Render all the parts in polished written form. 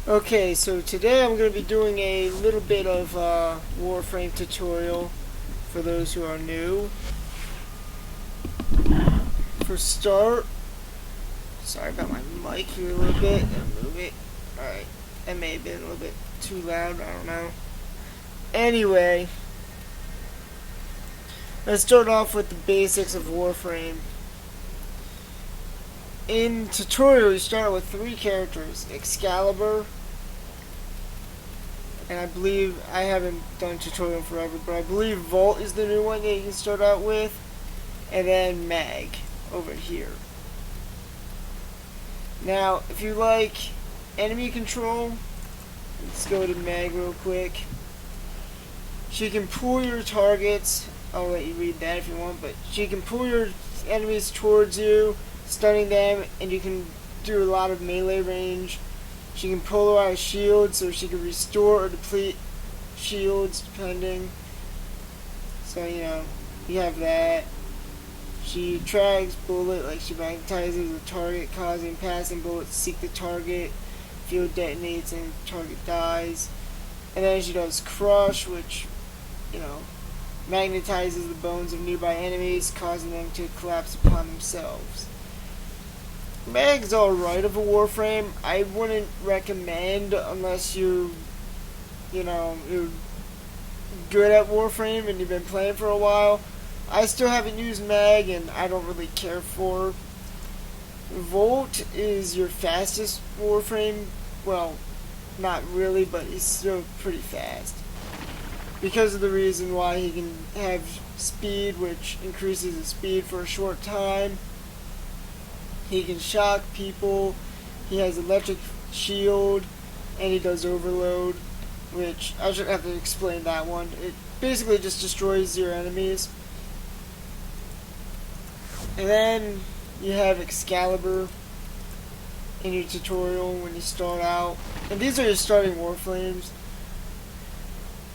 Okay, so today I'm going to be doing a little bit of Warframe tutorial for those who are new. For start, sorry about my mic here a little bit. I'll move it. Alright, that may have been a little bit too loud, I don't know. Anyway, let's start off with the basics of Warframe. In tutorial, you start with 3 characters: Excalibur, and I believe, I haven't done tutorial forever, but I believe Vault is the new one that you can start out with, and then Mag over here. Now, if you like enemy control, let's go to Mag real quick. She can pull your targets. I'll let you read that if you want, but she can pull your enemies towards you, stunning them, and you can do a lot of melee range. She can polarize shields, so she can restore or deplete shields depending. So, you know, you have that. She tracks bullet, like she magnetizes the target, causing passing bullets to seek the target. Field detonates and the target dies. And then she does crush, which, you know, magnetizes the bones of nearby enemies, causing them to collapse upon themselves. Mag's alright of a Warframe. I wouldn't recommend unless you're good at Warframe and you've been playing for a while. I still haven't used Mag and I don't really care for. Volt is your fastest Warframe. Well, not really, but he's still pretty fast. Because of the reason why he can have speed, which increases his speed for a short time. He can shock people, he has electric shield, and he does overload, which I shouldn't have to explain that one. It basically just destroys your enemies. And then you have Excalibur in your tutorial when you start out. And these are your starting Warframes.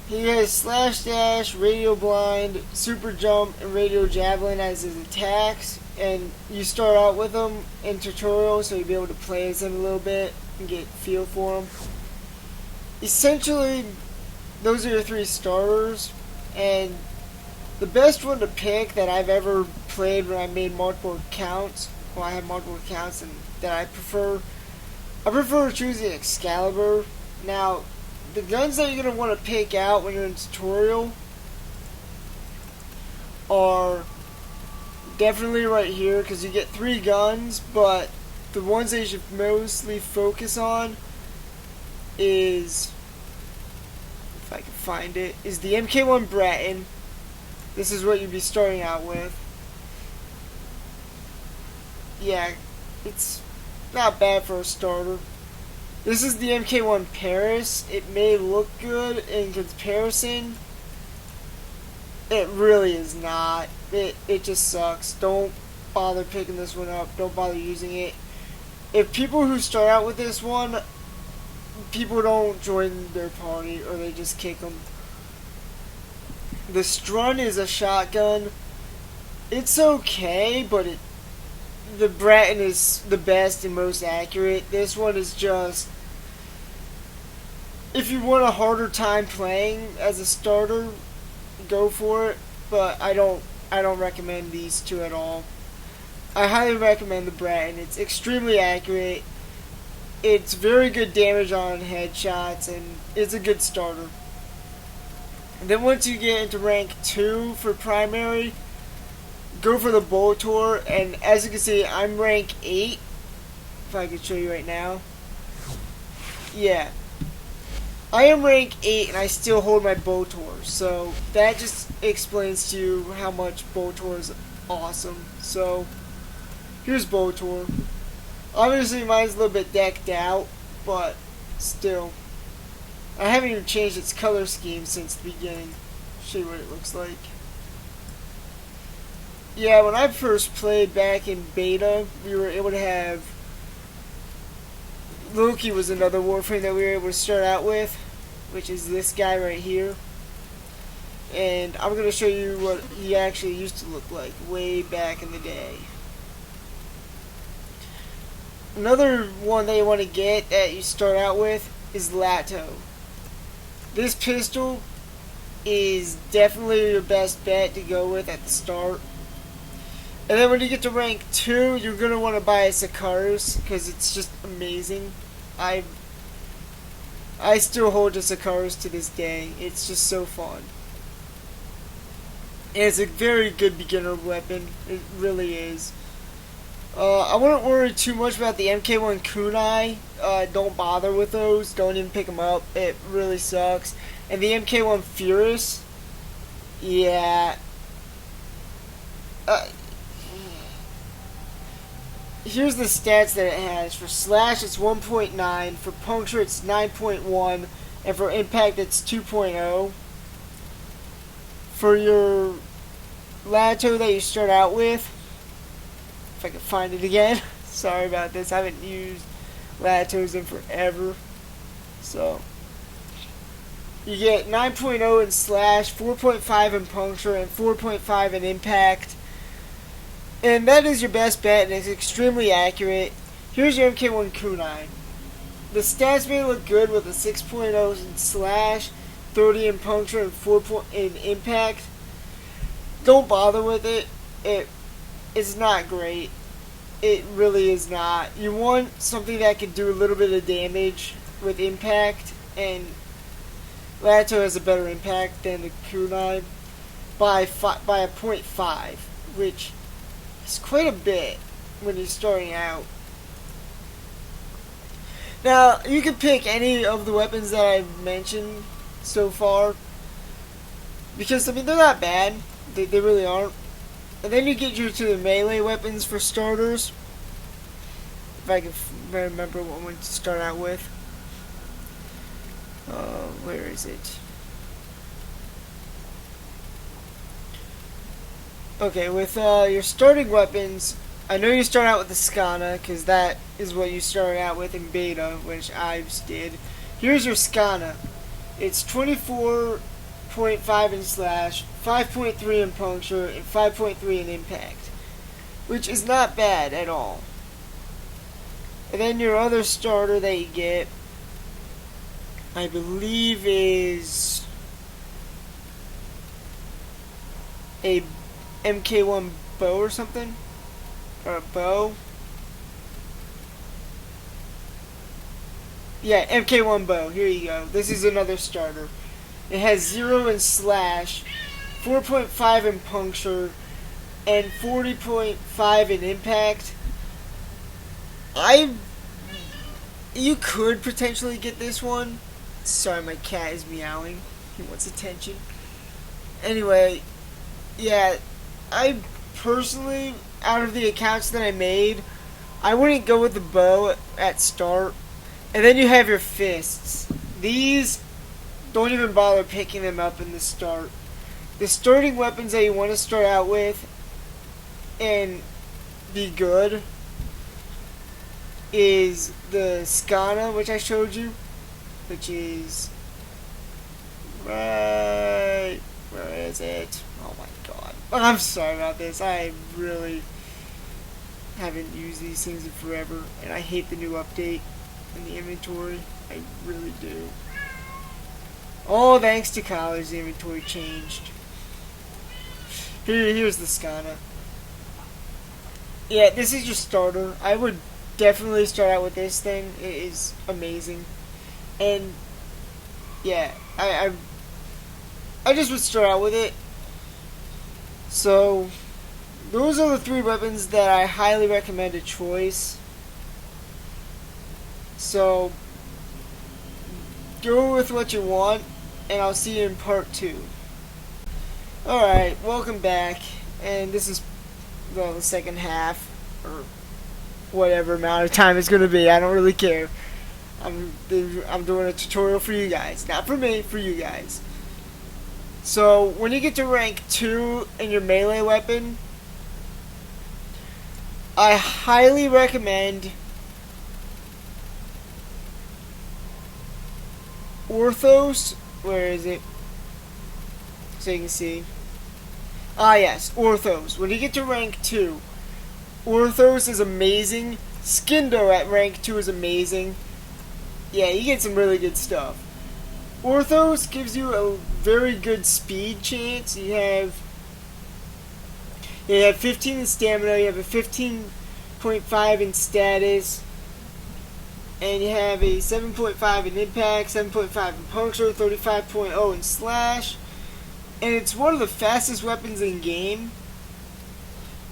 He has Slash Dash, Radio Blind, Super Jump, and Radio Javelin as his attacks. And you start out with them in tutorial, so you'll be able to play as him a little bit and get a feel for him. Essentially, those are your 3 starters. And the best one to pick that I've ever played when I made multiple accounts, well, I have multiple accounts, and that I prefer choosing Excalibur. Now, the guns that you're going to want to pick out when you're in tutorial are definitely right here, because you get 3 guns, but the ones that you should mostly focus on is, if I can find it, is the MK1 Bratton. This is what you'd be starting out with. Yeah, it's not bad for a starter. This is the MK1 Paris. It may look good in comparison. It really is not. It just sucks. Don't bother picking this one up. Don't bother using it. If people who start out with this one, people don't join their party or they just kick them. The Strun is a shotgun. It's okay, but the Bratton is the best and most accurate. This one is just, if you want a harder time playing as a starter, go for it. But I don't recommend these 2 at all. I highly recommend the Bratton. It's extremely accurate. It's very good damage on headshots, and it's a good starter. And then once you get into rank 2 for primary, go for the Boltor, and as you can see, I'm rank 8, if I could show you right now. Yeah. I am rank 8, and I still hold my Boltor, so that just explains to you how much Boltor is awesome. So, here's Boltor. Obviously, mine's a little bit decked out, but still. I haven't even changed its color scheme since the beginning. I'll show you what it looks like. Yeah, when I first played back in beta, we were able to have Loki was another Warframe that we were able to start out with, which is this guy right here. And I'm going to show you what he actually used to look like way back in the day. Another one that you want to get that you start out with is Lato. This pistol is definitely your best bet to go with at the start. And then when you get to rank 2, you're going to want to buy a Sakaris because it's just amazing. I still hold the Sakaris to this day. It's just so fun. And it's a very good beginner weapon. It really is. I wouldn't worry too much about the MK1 Kunai. Don't bother with those. Don't even pick them up. It really sucks. And the MK1 Furious, yeah. Here's the stats that it has. For slash, it's 1.9. For puncture, it's 9.1. And for impact, it's 2.0. For your Lato that you start out with, if I can find it again. Sorry about this. I haven't used Latos in forever. So, you get 9.0 in slash, 4.5 in puncture, and 4.5 in impact. And that is your best bet, and it's extremely accurate. Here's your MK1 Kunai. The stats may look good with a 6.0 in slash, 30 in puncture, and 4 in impact. Don't bother with it. It's not great. It really is not. You want something that can do a little bit of damage with impact, and Lato has a better impact than the Kunai by a 0.5, which is quite a bit when you're starting out. Now, you can pick any of the weapons that I've mentioned so far, because, I mean, they're not bad. They really aren't. And then you get you to the melee weapons for starters. If I can remember what one to start out with. Where is it? Okay, with your starting weapons, I know you start out with the Skana, because that is what you started out with in beta, which I did. Here's your Skana. It's 24.5 in slash, 5.3 in puncture, and 5.3 in impact, which is not bad at all. And then your other starter that you get, I believe, is a MK1 bow or something, or a bow. Yeah, MK1 bow. Here you go. This is another starter. It has 0 in slash, 4.5 in puncture, and 40.5 in impact. You could potentially get this one. Sorry, my cat is meowing. He wants attention. Anyway, yeah, I personally, out of the accounts that I made, I wouldn't go with the bow at start. And then you have your fists. These, don't even bother picking them up in the start. The starting weapons that you want to start out with and be good is the Skana, which I showed you, which is right, where is it? Oh my god. I'm sorry about this. I really haven't used these things in forever, and I hate the new update in the inventory. I really do. All thanks to college, the inventory changed. Here's the Skana. Yeah, this is your starter. I would definitely start out with this thing. It is amazing. And yeah, I just would start out with it. So those are the 3 weapons that I highly recommend a choice. So go with what you want, and I'll see you in part 2. Alright, welcome back, and this is, well, the second half, or whatever amount of time it's going to be. I don't really care. I'm doing a tutorial for you guys. Not for me, for you guys. So, when you get to rank 2 in your melee weapon, I highly recommend Orthos. Where is it? So you can see. Ah yes, Orthos. When you get to rank 2, Orthos is amazing. Skindo at rank 2 is amazing. Yeah, you get some really good stuff. Orthos gives you a very good speed chance. You have 15 in stamina, you have a 15.5 in status, and you have a 7.5 in impact, 7.5 in puncture, 35.0 in slash, and it's one of the fastest weapons in game.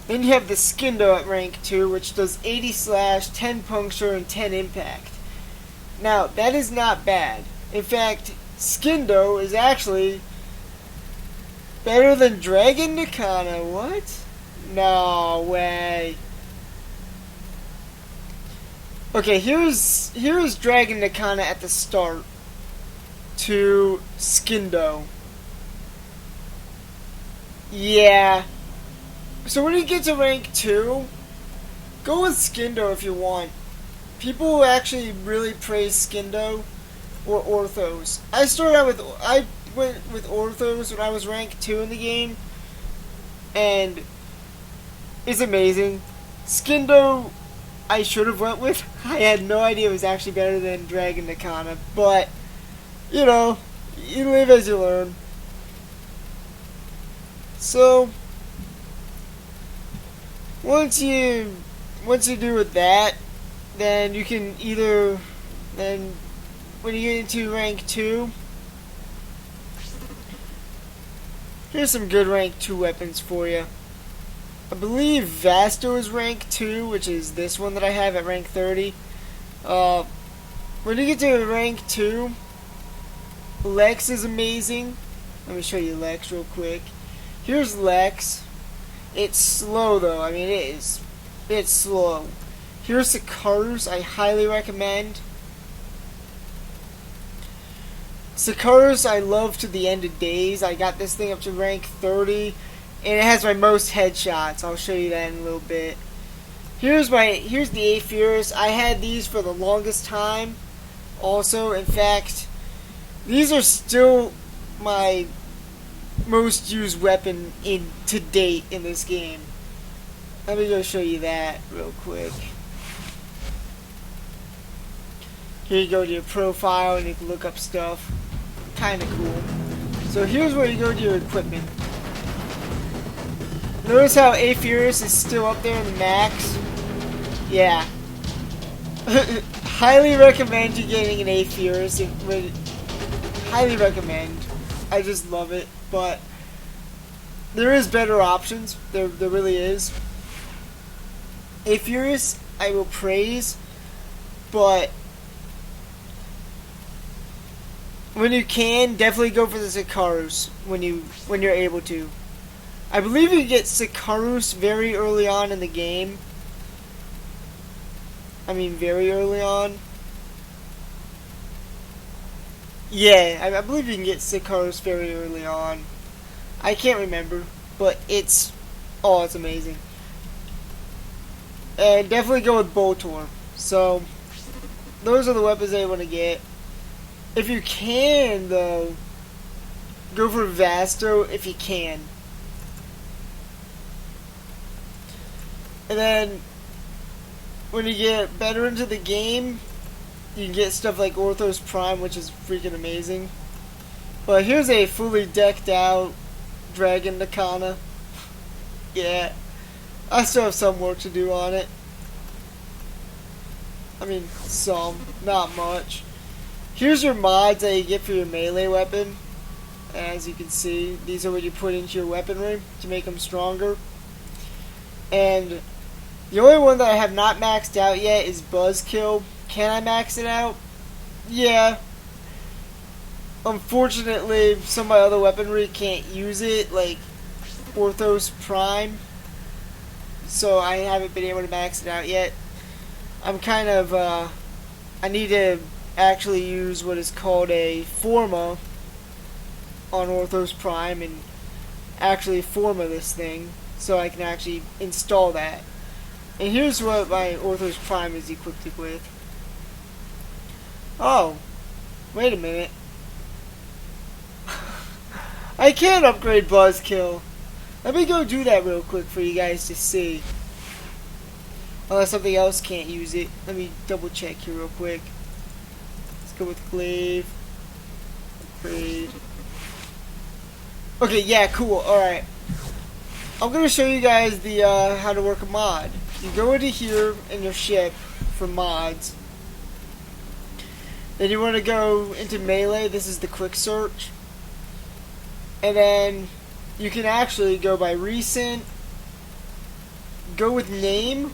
Then you have the Skindo at rank 2, which does 80 slash, 10 puncture, and 10 impact. Now, that is not bad. In fact, Skindo is actually better than Dragon Nakana. What? No way. Okay, here's Dragon Nakana at the start to Skindo. Yeah. So when you get to rank 2, go with Skindo if you want. People actually really praise Skindo or Orthos. I went with Orthos when I was rank 2 in the game, and it's amazing. Skindo I should have went with. I had no idea it was actually better than Dragon Nakana, but you know, you live as you learn. So once you do with that, then you can then when you get into rank 2, here's some good rank 2 weapons for you. I believe Vasto is rank 2, which is this one that I have at rank 30. When you get to rank 2, Lex is amazing. Let me show you Lex real quick. Here's Lex. It's slow though. I mean, it's slow. Here's Sicarus. I highly recommend. Sicarus I love to the end of days. I got this thing up to rank 30, and it has my most headshots. I'll show you that in a little bit. Here's the Aphurus. I had these for the longest time. Also, in fact, these are still my most used weapon to date in this game. Let me go show you that real quick. Here you go to your profile and you can look up stuff. Kinda cool. So here's where you go to your equipment. Notice how Aphurus is still up there in the max? Yeah. Highly recommend you getting an Aphurus. Highly recommend. I just love it. But there is better options. There really is. Aphurus I will praise, but when you can, definitely go for the Sicarus when you're able to. I believe you get Sicarus very early on in the game. I mean, very early on. Yeah, I believe you can get Sicarus very early on. I can't remember, but it's amazing. And definitely go with Boltor. So, those are the weapons that you want to get. If you can, though, go for Vasto if you can. And then, when you get better into the game, you can get stuff like Orthos Prime, which is freaking amazing. But here's a fully decked out Dragon Nakana. Yeah. I still have some work to do on it. I mean, some. Not much. Here's your mods that you get for your melee weapon. As you can see, these are what you put into your weaponry to make them stronger. And the only one that I have not maxed out yet is Buzzkill. Can I max it out? Yeah. Unfortunately, some of my other weaponry can't use it, like Orthos Prime. So I haven't been able to max it out yet. I'm kind of, I need to actually use what is called a Forma on Orthos Prime and actually Forma this thing so I can actually install that. And here's what my Orthos Prime is equipped with. Oh, wait a minute. I can upgrade Buzzkill. Let me go do that real quick for you guys to see. Unless something else can't use it. Let me double check here real quick. it with glaive. Upgrade. Okay, yeah, cool. Alright. I'm going to show you guys the how to work a mod. You go into here in your ship for mods. Then you want to go into melee. This is the quick search. And then you can actually go by recent, go with name,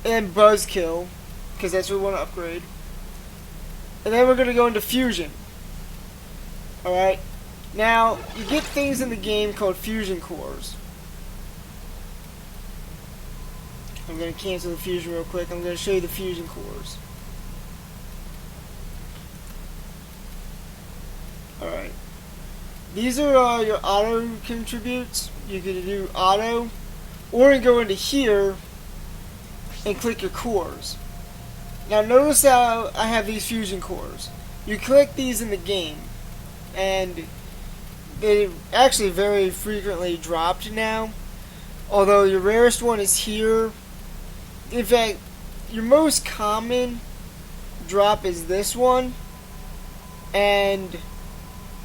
and buzzkill, because that's what we want to upgrade. And then we're going to go into fusion. Alright, now you get things in the game called fusion cores. I'm going to cancel the fusion real quick. I'm going to show you the fusion cores. Alright. These are your auto contributes. You can do auto, or you go into here and click your cores. Now notice how I have these fusion cores. You click these in the game, and they actually very frequently dropped now. Although your rarest one is here. In fact, your most common drop is this one, and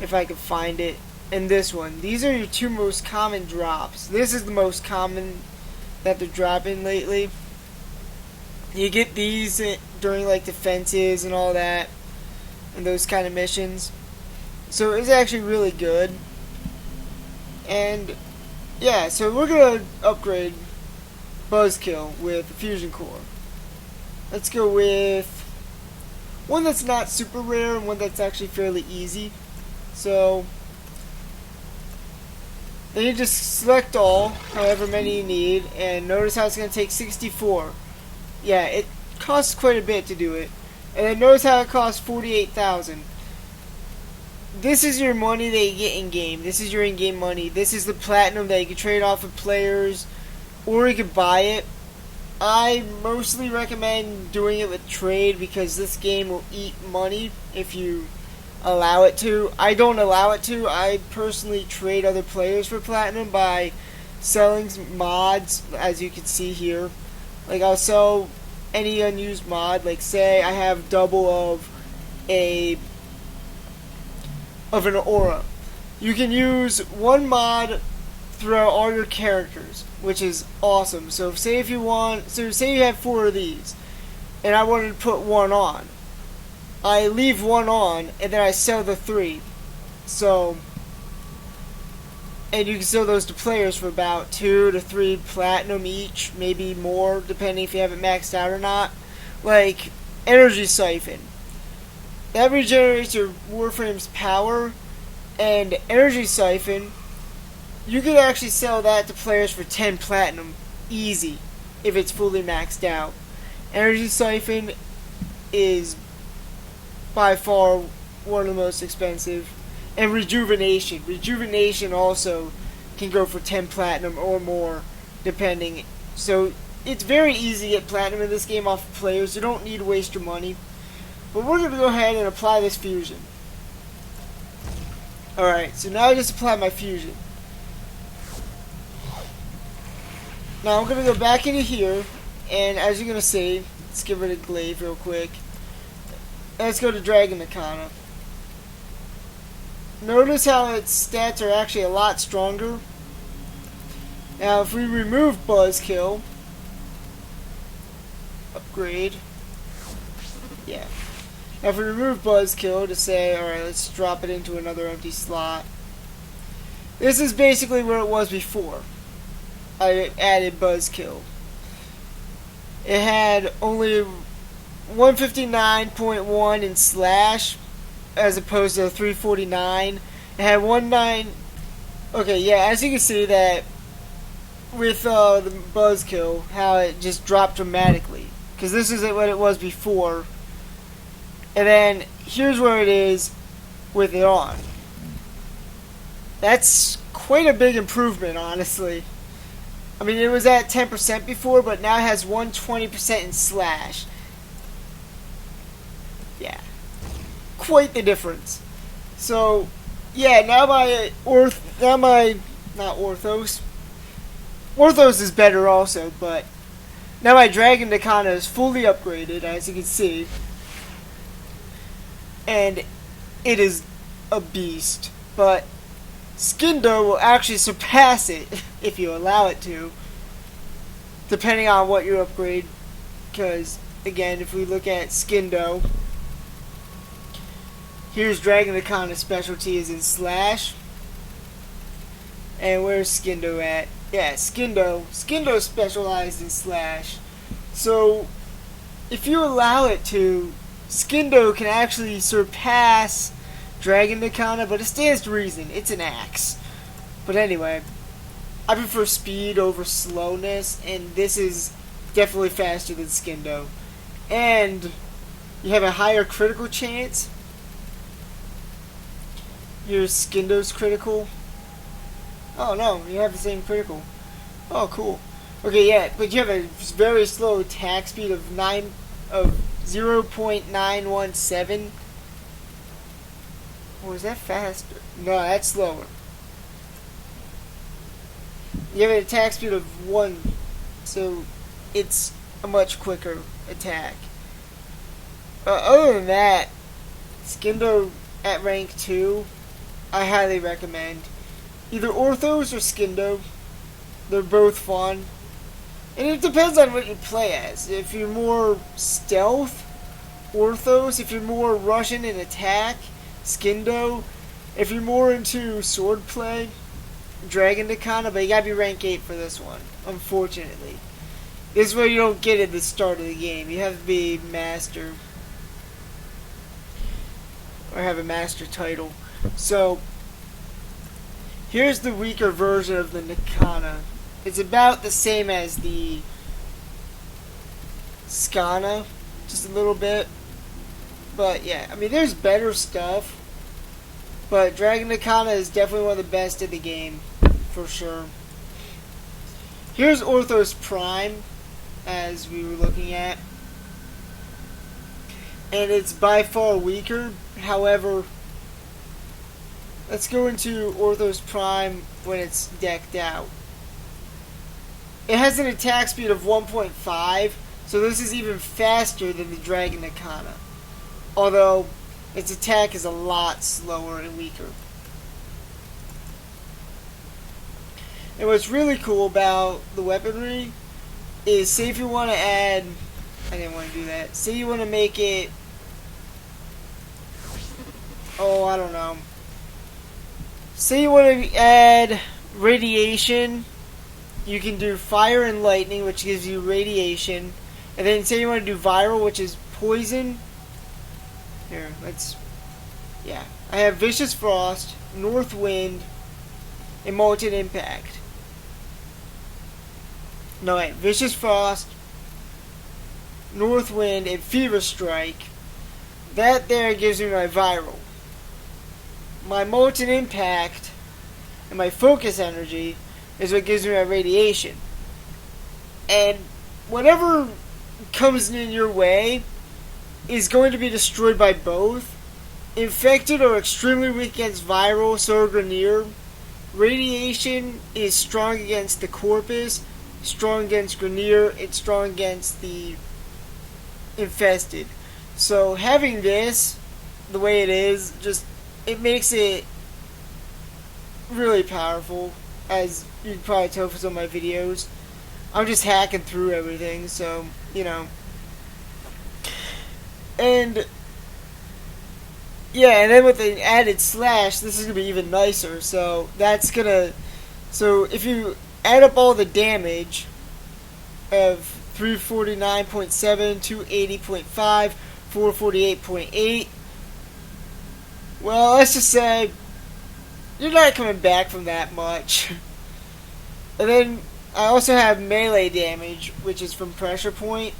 if I can find it, and this one. These are your two most common drops. This is the most common that they're dropping lately. You get these during like defenses and all that, and those kind of missions. So it's actually really good. And yeah, so we're gonna upgrade buzzkill with the fusion core. Let's go with one that's not super rare and one that's actually fairly easy. So then you just select all, however many you need, and notice how it's going to take 64. Yeah, it costs quite a bit to do it. And then notice how it costs 48,000. This is your money that you get in game. This is your in-game money. This is the platinum that you can trade off of players, or you can buy it. I mostly recommend doing it with trade because this game will eat money if you allow it to. I don't allow it to. I personally trade other players for platinum by selling mods, as you can see here. Like, I'll sell any unused mod. Like, say I have double of an aura. You can use one mod throughout all your characters, which is awesome. So say if you want, say you have 4 of these, and I wanted to put one on. I leave one on, and then I sell the 3. So, and you can sell those to players for about 2 to 3 platinum each, maybe more, depending if you have it maxed out or not. Like, Energy Siphon. That regenerates your Warframe's power, and Energy Siphon, you could actually sell that to players for 10 platinum, easy, if it's fully maxed out. Energy Siphon is by far one of the most expensive. And Rejuvenation. Rejuvenation also can go for 10 platinum or more, depending. So it's very easy to get platinum in this game off of players. You don't need to waste your money. But we're going to go ahead and apply this fusion. Alright, so now I just apply my fusion. Now I'm going to go back into here, and as you're going to see, let's get rid of glaive real quick. Let's go to Dragon Nakana. Notice how its stats are actually a lot stronger. Now if we remove buzzkill, upgrade, yeah. Now if we remove buzzkill to say, alright, let's drop it into another empty slot. This is basically where it was before I added buzzkill. It had only 159.1 in slash as opposed to 349. It had 19. Okay, yeah, as you can see that with the buzzkill, how it just dropped dramatically, because this is what it was before. And then here's where it is with it on. That's quite a big improvement, honestly. I mean, it was at 10% before, but now it has 120% in slash. Yeah, quite the difference. So, yeah, now my not Orthos. Orthos is better also, but now my Dragon Nakana is fully upgraded, as you can see. and it is a beast. But Skindo will actually surpass it if you allow it to, depending on what you upgrade. Because, again, if we look at Skindo, here's Dragon the Kana's specialty is in Slash. And where's Skindo at? Yeah, Skindo specialized in Slash. So, if you allow it to, Skindo can actually surpass Dragon the Kana, but it stands to reason. It's an axe. But anyway, I prefer speed over slowness, and this is definitely faster than Skindo. And you have a higher critical chance. Here's Skindo's critical. Oh no, you have the same critical. Oh cool. Okay, yeah, but you have a very slow attack speed of 0.917. Or is that faster? No, that's slower. You have an attack speed of 1, so it's a much quicker attack. Other than that, Skindo at rank 2, I highly recommend. Either Orthos or Skindo. They're both fun. And it depends on what you play as. If you're more stealth, Orthos. If you're more Russian in attack, Skindo. If you're more into swordplay, Dragon the Kana. But you gotta be rank 8 for this one, unfortunately. This is where you don't get at the start of the game. You have to be master. Or have a master title. So, here's the weaker version of the Nikana. It's about the same as the Skana, just a little bit. But yeah, I mean, there's better stuff. But Dragon Nikana is definitely one of the best in the game, for sure. Here's Orthos Prime, as we were looking at. And it's by far weaker. However, let's go into Orthos Prime when it's decked out. It has an attack speed of 1.5, so this is even faster than the Dragon Nikana. Although, its attack is a lot slower and weaker. And what's really cool about the weaponry is, say if you want to add... I didn't want to do that. Say you want to make it... Oh, I don't know. Say you want to add radiation, you can do fire and lightning, which gives you radiation. And then say you want to do viral, which is poison. Here, let's... Yeah. I have Vicious Frost, North Wind, and Molten Impact. No, wait. Vicious Frost, North Wind, and Fever Strike. That there gives me my viral. My Molten Impact and my Focus Energy is what gives me my radiation. And whatever comes in your way is going to be destroyed by both. Infected or extremely weak against viral, so Grenier. Radiation is strong against the Corpus, strong against Grenier, it's strong against the infested. So having this the way it is, just it makes it really powerful, as you can probably tell from some of my videos. I'm just hacking through everything, so, you know. And, yeah, and then with the added slash, this is going to be even nicer, so that's going to... So, if you add up all the damage of 349.7, 280.5, 448.8, well, let's just say you're not coming back from that much. And then I also have melee damage, which is from Pressure Point.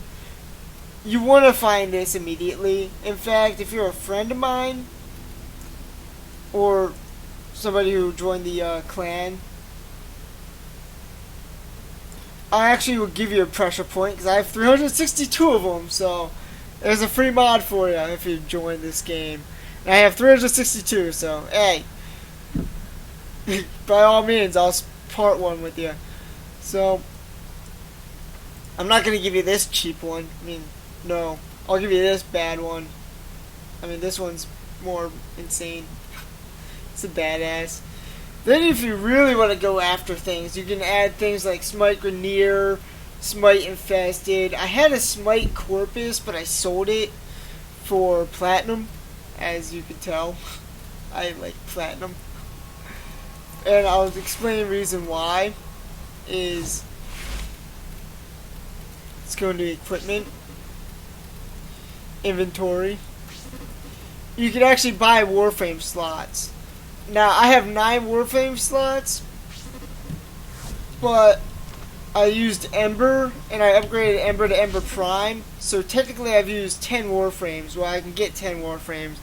You want to find this immediately. In fact, if you're a friend of mine, or somebody who joined the clan, I actually will give you a Pressure Point, because I have 362 of them, so there's a free mod for you if you join this game. And I have 362, so, hey, by all means, I'll part one with you. So, I'm not going to give you this cheap one. I mean, no. I'll give you this bad one. I mean, this one's more insane. It's a badass. Then if you really want to go after things, you can add things like Smite Grenier, Smite Infested. I had a Smite Corpus, but I sold it for Platinum, as you can tell. I like Platinum. And I'll explain the reason why. Let's go into Equipment. Inventory. You can actually buy Warframe slots. Now, I have 9 Warframe slots, but I used Ember, and I upgraded Ember to Ember Prime, so technically I've used 10 Warframes. Well, I can get 10 Warframes.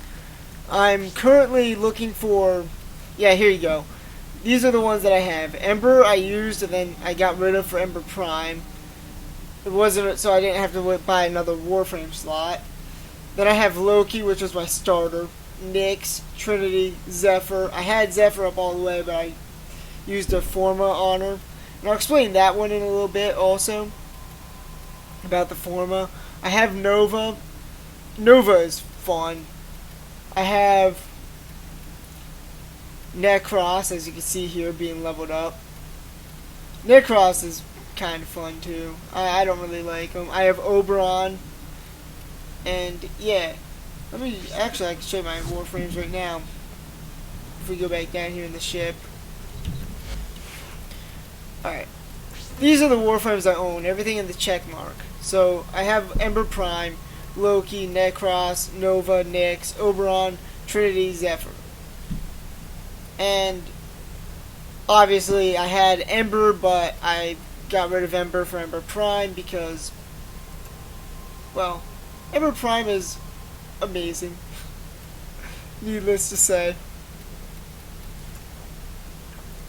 I'm currently looking for... Yeah, here you go. These are the ones that I have. Ember I used, and then I got rid of for Ember Prime. It wasn't... So I didn't have to buy another Warframe slot. Then I have Loki, which was my starter. Nyx, Trinity, Zephyr. I had Zephyr up all the way, but I used a Forma on her. And I'll explain that one in a little bit also. About the Forma. I have Nova. Nova is fun. I have Necros, as you can see here, being leveled up. Necros is kind of fun too. I don't really like him. I have Oberon. And yeah, I can show you my Warframes right now. If we go back down here in the ship. Alright. These are the Warframes I own, everything in the check mark. So I have Ember Prime, Loki, Necros, Nova, Nyx, Oberon, Trinity, Zephyr. And obviously I had Ember, but I got rid of Ember for Ember Prime because, well, Ember Prime is amazing. Needless to say.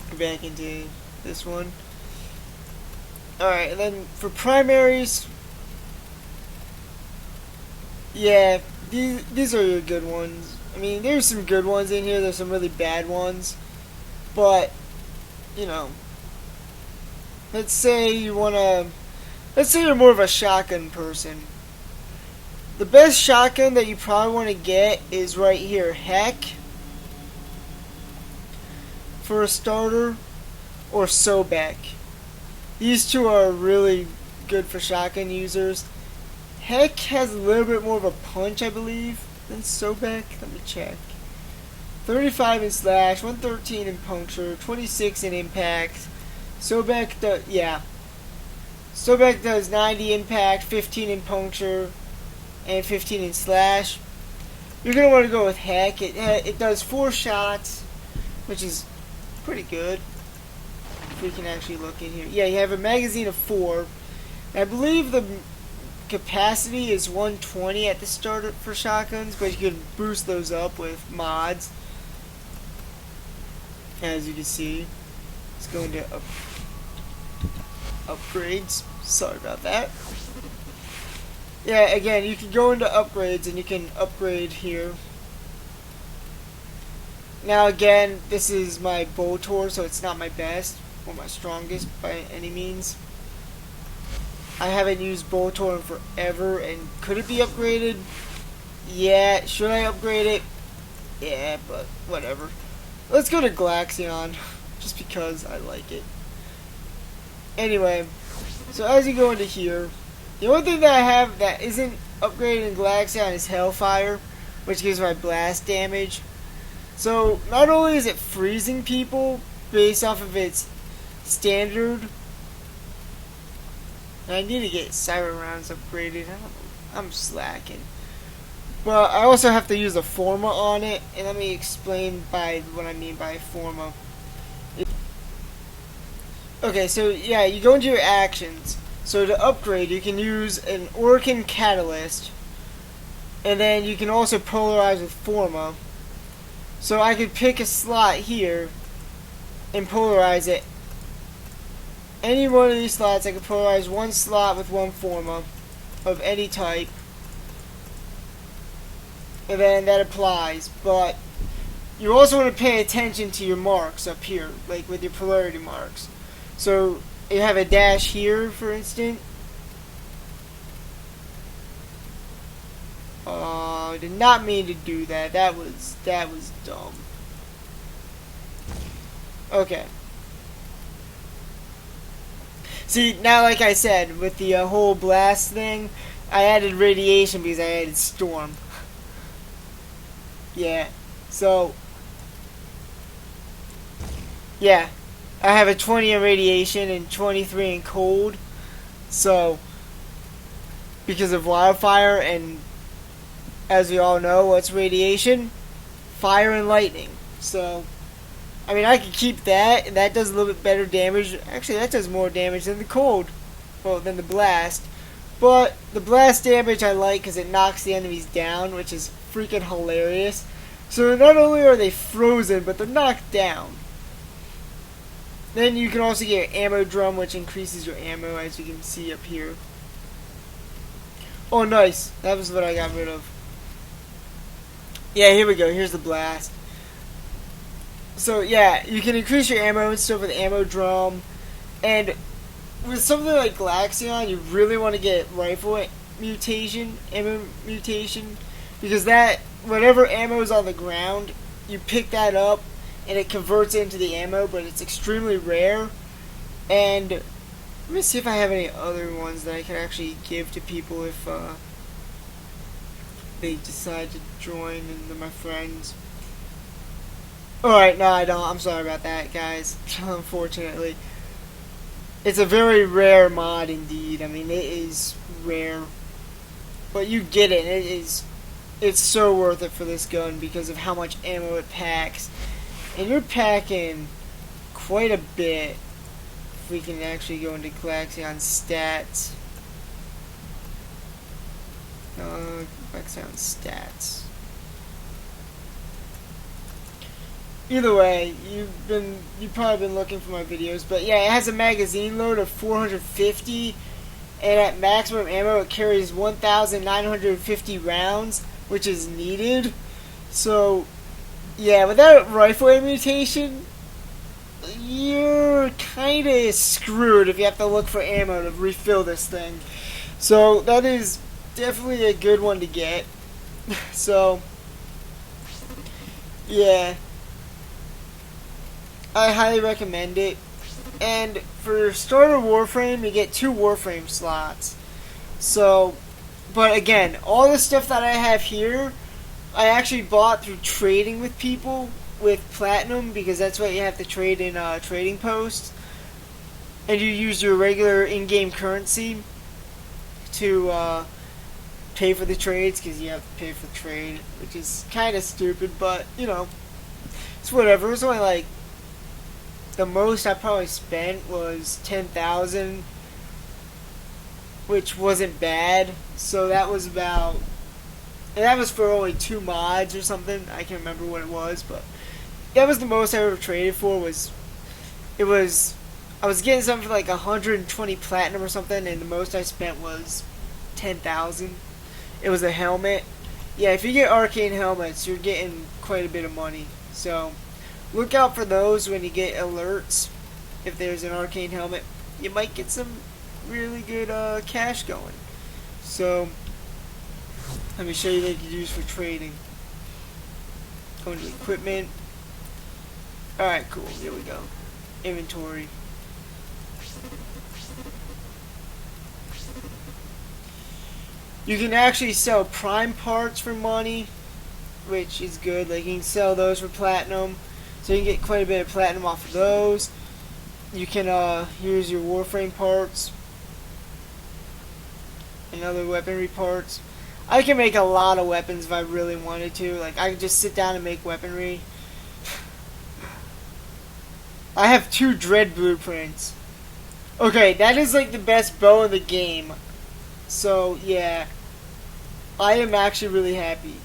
Go back into this one. Alright, and then for primaries, yeah, these are your good ones. I mean, there's some good ones in here, there's some really bad ones, but, you know, let's say you're more of a shotgun person. The best shotgun that you probably want to get is right here, Heck, for a starter, or Sobek. These two are really good for shotgun users. Heck has a little bit more of a punch, I believe, than Sobek. Let me check. 35 in slash, 113 in puncture, 26 in impact. Sobek does, yeah. Sobek does 90 impact, 15 in puncture, and 15 in slash. You're going to want to go with Heck. It does 4 shots, which is pretty good. If we can actually look in here. Yeah, you have a magazine of 4. And I believe the capacity is 120 at the start for shotguns, but you can boost those up with mods. As you can see, let's go into upgrades. Sorry about that. Yeah, again, you can go into upgrades and you can upgrade here. Now again, this is my Boltor, so it's not my best or my strongest by any means. I haven't used Boltor in forever, and could it be upgraded? Yeah, should I upgrade it? Yeah, but whatever. Let's go to Glaxion, just because I like it. Anyway, so as you go into here, the only thing that I have that isn't upgraded in Glaxion is Hellfire, which gives my blast damage. So, not only is it freezing people based off of its standard, and I need to get Siren Rounds upgraded. I'm slacking. But I also have to use a Forma on it, and let me explain what I mean by Forma. Okay, so yeah, you go into your actions. So to upgrade, you can use an Orkan Catalyst, and then you can also polarize with Forma. So I could pick a slot here and polarize it. Any one of these slots, I could polarize one slot with one Forma of any type. And then that applies. But you also want to pay attention to your marks up here, like with your polarity marks. So you have a dash here, for instance. I did not mean to do that. That was dumb. Okay. See, now like I said, with the whole blast thing, I added radiation because I added storm. Yeah. So, yeah. I have a 20 in radiation and 23 in cold. So, because of wildfire, and as we all know, what's radiation? Fire and lightning. So, I mean, I could keep that, and that does a little bit better damage. Actually, that does more damage than the cold. Well, than the blast. But the blast damage I like because it knocks the enemies down, which is freaking hilarious. So not only are they frozen, but they're knocked down. Then you can also get an ammo drum, which increases your ammo, as you can see up here. Oh, nice. That was what I got rid of. Yeah, here we go. Here's the blast. So, yeah, you can increase your ammo and stuff with ammo drum. And with something like Glaxion, you really want to get rifle mutation, ammo mutation. Because that, whatever ammo is on the ground, you pick that up and it converts it into the ammo, but it's extremely rare. And let me see if I have any other ones that I can actually give to people if they decide to join and they're my friends. Alright, no, I don't. I'm sorry about that, guys. Unfortunately. It's a very rare mod indeed. I mean, it is rare. But you get it. It's so worth it for this gun because of how much ammo it packs. And you're packing quite a bit. If we can actually go into Glaxion stats. Glaxion stats. Either way, you've probably been looking for my videos, but yeah, it has a magazine load of 450, and at maximum ammo it carries 1,950 rounds, which is needed. So, yeah, without rifle ammunition, you're kinda screwed if you have to look for ammo to refill this thing. So, that is definitely a good one to get. So, yeah. I highly recommend it. And for starter Warframe, you get 2 Warframe slots. So, but again, all the stuff that I have here, I actually bought through trading with people with Platinum, because that's what you have to trade in trading posts. And you use your regular in-game currency to pay for the trades, because you have to pay for the trade, which is kind of stupid, but, you know, it's whatever. It's only like, the most I probably spent was 10,000, which wasn't bad. So that was about, and that was for only 2 mods or something. I can't remember what it was, but that was the most I ever traded for. I was getting something for like 120 platinum or something, and the most I spent was 10,000. It was a helmet. Yeah, if you get arcane helmets, you're getting quite a bit of money. So look out for those when you get alerts. If there's an arcane helmet, you might get some really good cash going. So, let me show you what you can use for trading. Go into equipment. Alright, cool. Here we go. Inventory. You can actually sell prime parts for money, which is good. Like, you can sell those for platinum. So you can get quite a bit of platinum off of those. You can use your Warframe parts and other weaponry parts. I can make a lot of weapons if I really wanted to. Like, I could just sit down and make weaponry. I have 2 Dread blueprints. Okay, that is like the best bow in the game. So, yeah. I am actually really happy.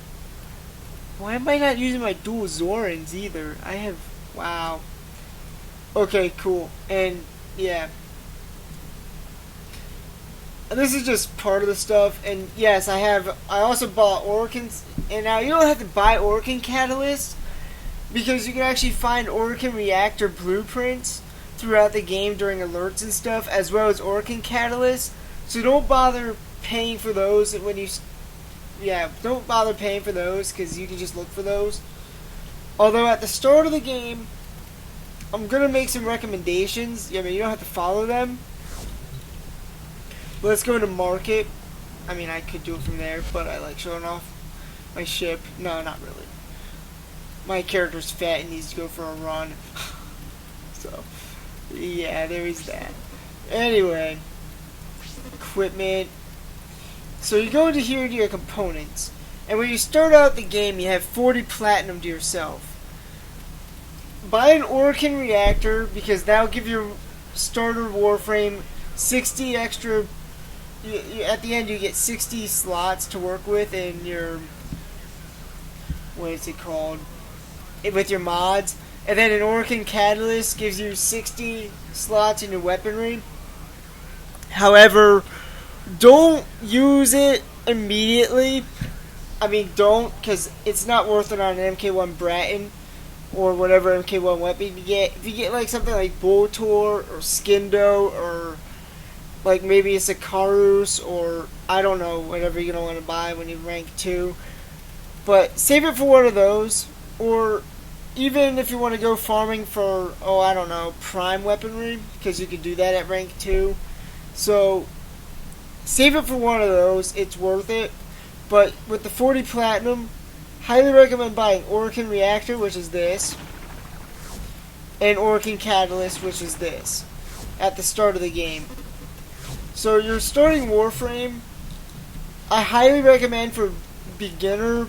Why am I not using my dual Zorans either? I have... Wow. Okay, cool. And, yeah. And this is just part of the stuff. And, yes, I also bought Oricans. And now, you don't have to buy Orican Catalyst, because you can actually find Orican Reactor blueprints throughout the game during alerts and stuff, as well as Orican Catalyst. So don't bother paying for those when you yeah, don't bother paying for those because you can just look for those. Although at the start of the game, I'm gonna make some recommendations. I mean, you don't have to follow them. But let's go into market. I mean, I could do it from there, but I like showing off my ship. No, not really. My character's fat and needs to go for a run. So, yeah, there is that. Anyway, equipment. So you go into here to your components, and when you start out the game, you have 40 platinum to yourself. Buy an Orokin reactor because that'll give your starter Warframe 60 extra. At the end, you get 60 slots to work with in your, what is it called? With your mods. And then an Orokin Catalyst gives you 60 slots in your weaponry. However, don't use it immediately. I mean, don't, because it's not worth it on an MK1 Bratton or whatever MK1 weapon you get. If you get like something like Boltor or Skindo or like maybe a Sicarus or I don't know, whatever you're going to want to buy when you rank 2. But save it for one of those, or even if you want to go farming for, oh, I don't know, prime weaponry, because you can do that at rank 2. So, save it for one of those, it's worth it. But with the 40 platinum, highly recommend buying Orokin Reactor, which is this, and Orokin Catalyst, which is this, at the start of the game. So you're starting Warframe. I highly recommend for beginner,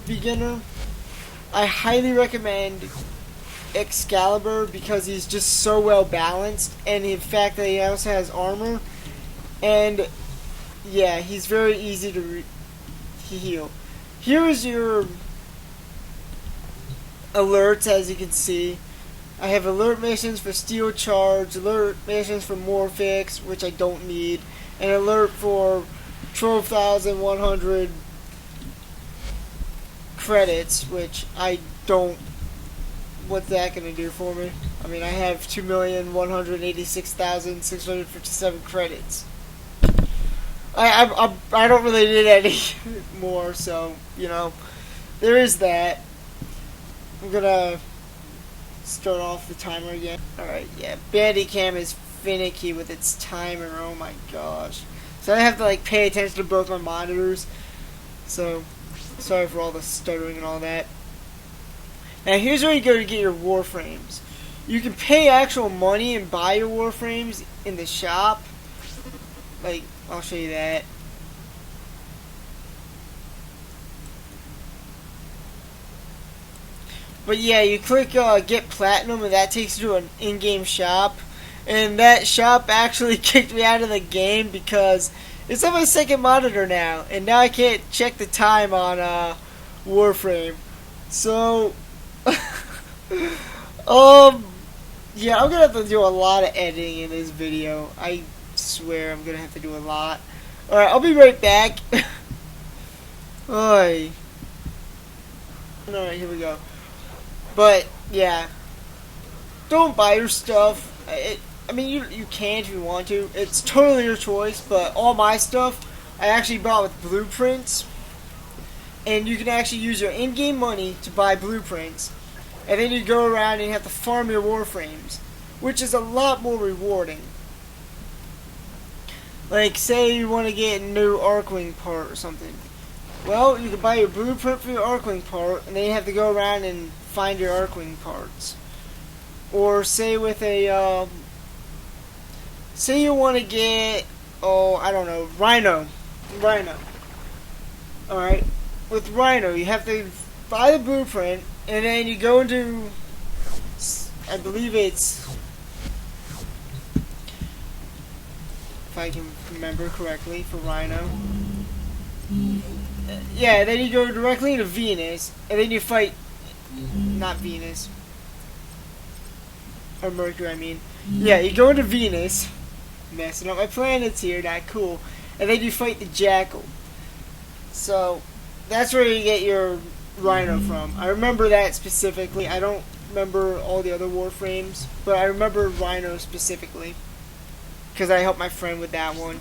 I highly recommend Excalibur because he's just so well balanced, and the fact that he also has armor, and yeah, he's very easy to heal. Here is your alerts, as you can see. I have alert missions for Steel Charge, alert missions for Morphix, which I don't need, and alert for 12,100 credits, which I don't. What's that going to do for me? I mean, I have 2,186,657 credits. I don't really need any more, so, you know, there is that. I'm gonna start off the timer again. Alright, yeah, Bandicam is finicky with its timer, oh my gosh. So I have to, like, pay attention to both my monitors. So, sorry for all the stuttering and all that. Now, here's where you go to get your Warframes. You can pay actual money and buy your Warframes in the shop. Like, I'll show you that. But yeah, you click get platinum and that takes you to an in-game shop. And that shop actually kicked me out of the game because it's on my second monitor now. And now I can't check the time on Warframe. So, yeah, I'm gonna have to do a lot of editing in this video. I swear I'm gonna have to do a lot. Alright, I'll be right back. Alright, here we go. But, yeah, don't buy your stuff. I mean, you can if you want to. It's totally your choice, but all my stuff I actually bought with blueprints. And you can actually use your in-game money to buy blueprints. And then you go around and you have to farm your Warframes, which is a lot more rewarding. Like, say you want to get a new Arcwing part or something. Well, you can buy your blueprint for your Arcwing part, and then you have to go around and find your Arcwing parts. Or say with a, say you want to get, oh, I don't know, Rhino. Alright, with Rhino, you have to buy the blueprint, and then you go into, I believe it's, if I can remember correctly, for Rhino. Yeah, then you go directly into Venus, and then you fight, not Venus, or Mercury, I mean. Yeah, you go into Venus, messing up my planets here, not cool, and then you fight the Jackal. So, that's where you get your Rhino from. I remember that specifically. I don't remember all the other Warframes, but I remember Rhino specifically, because I helped my friend with that one.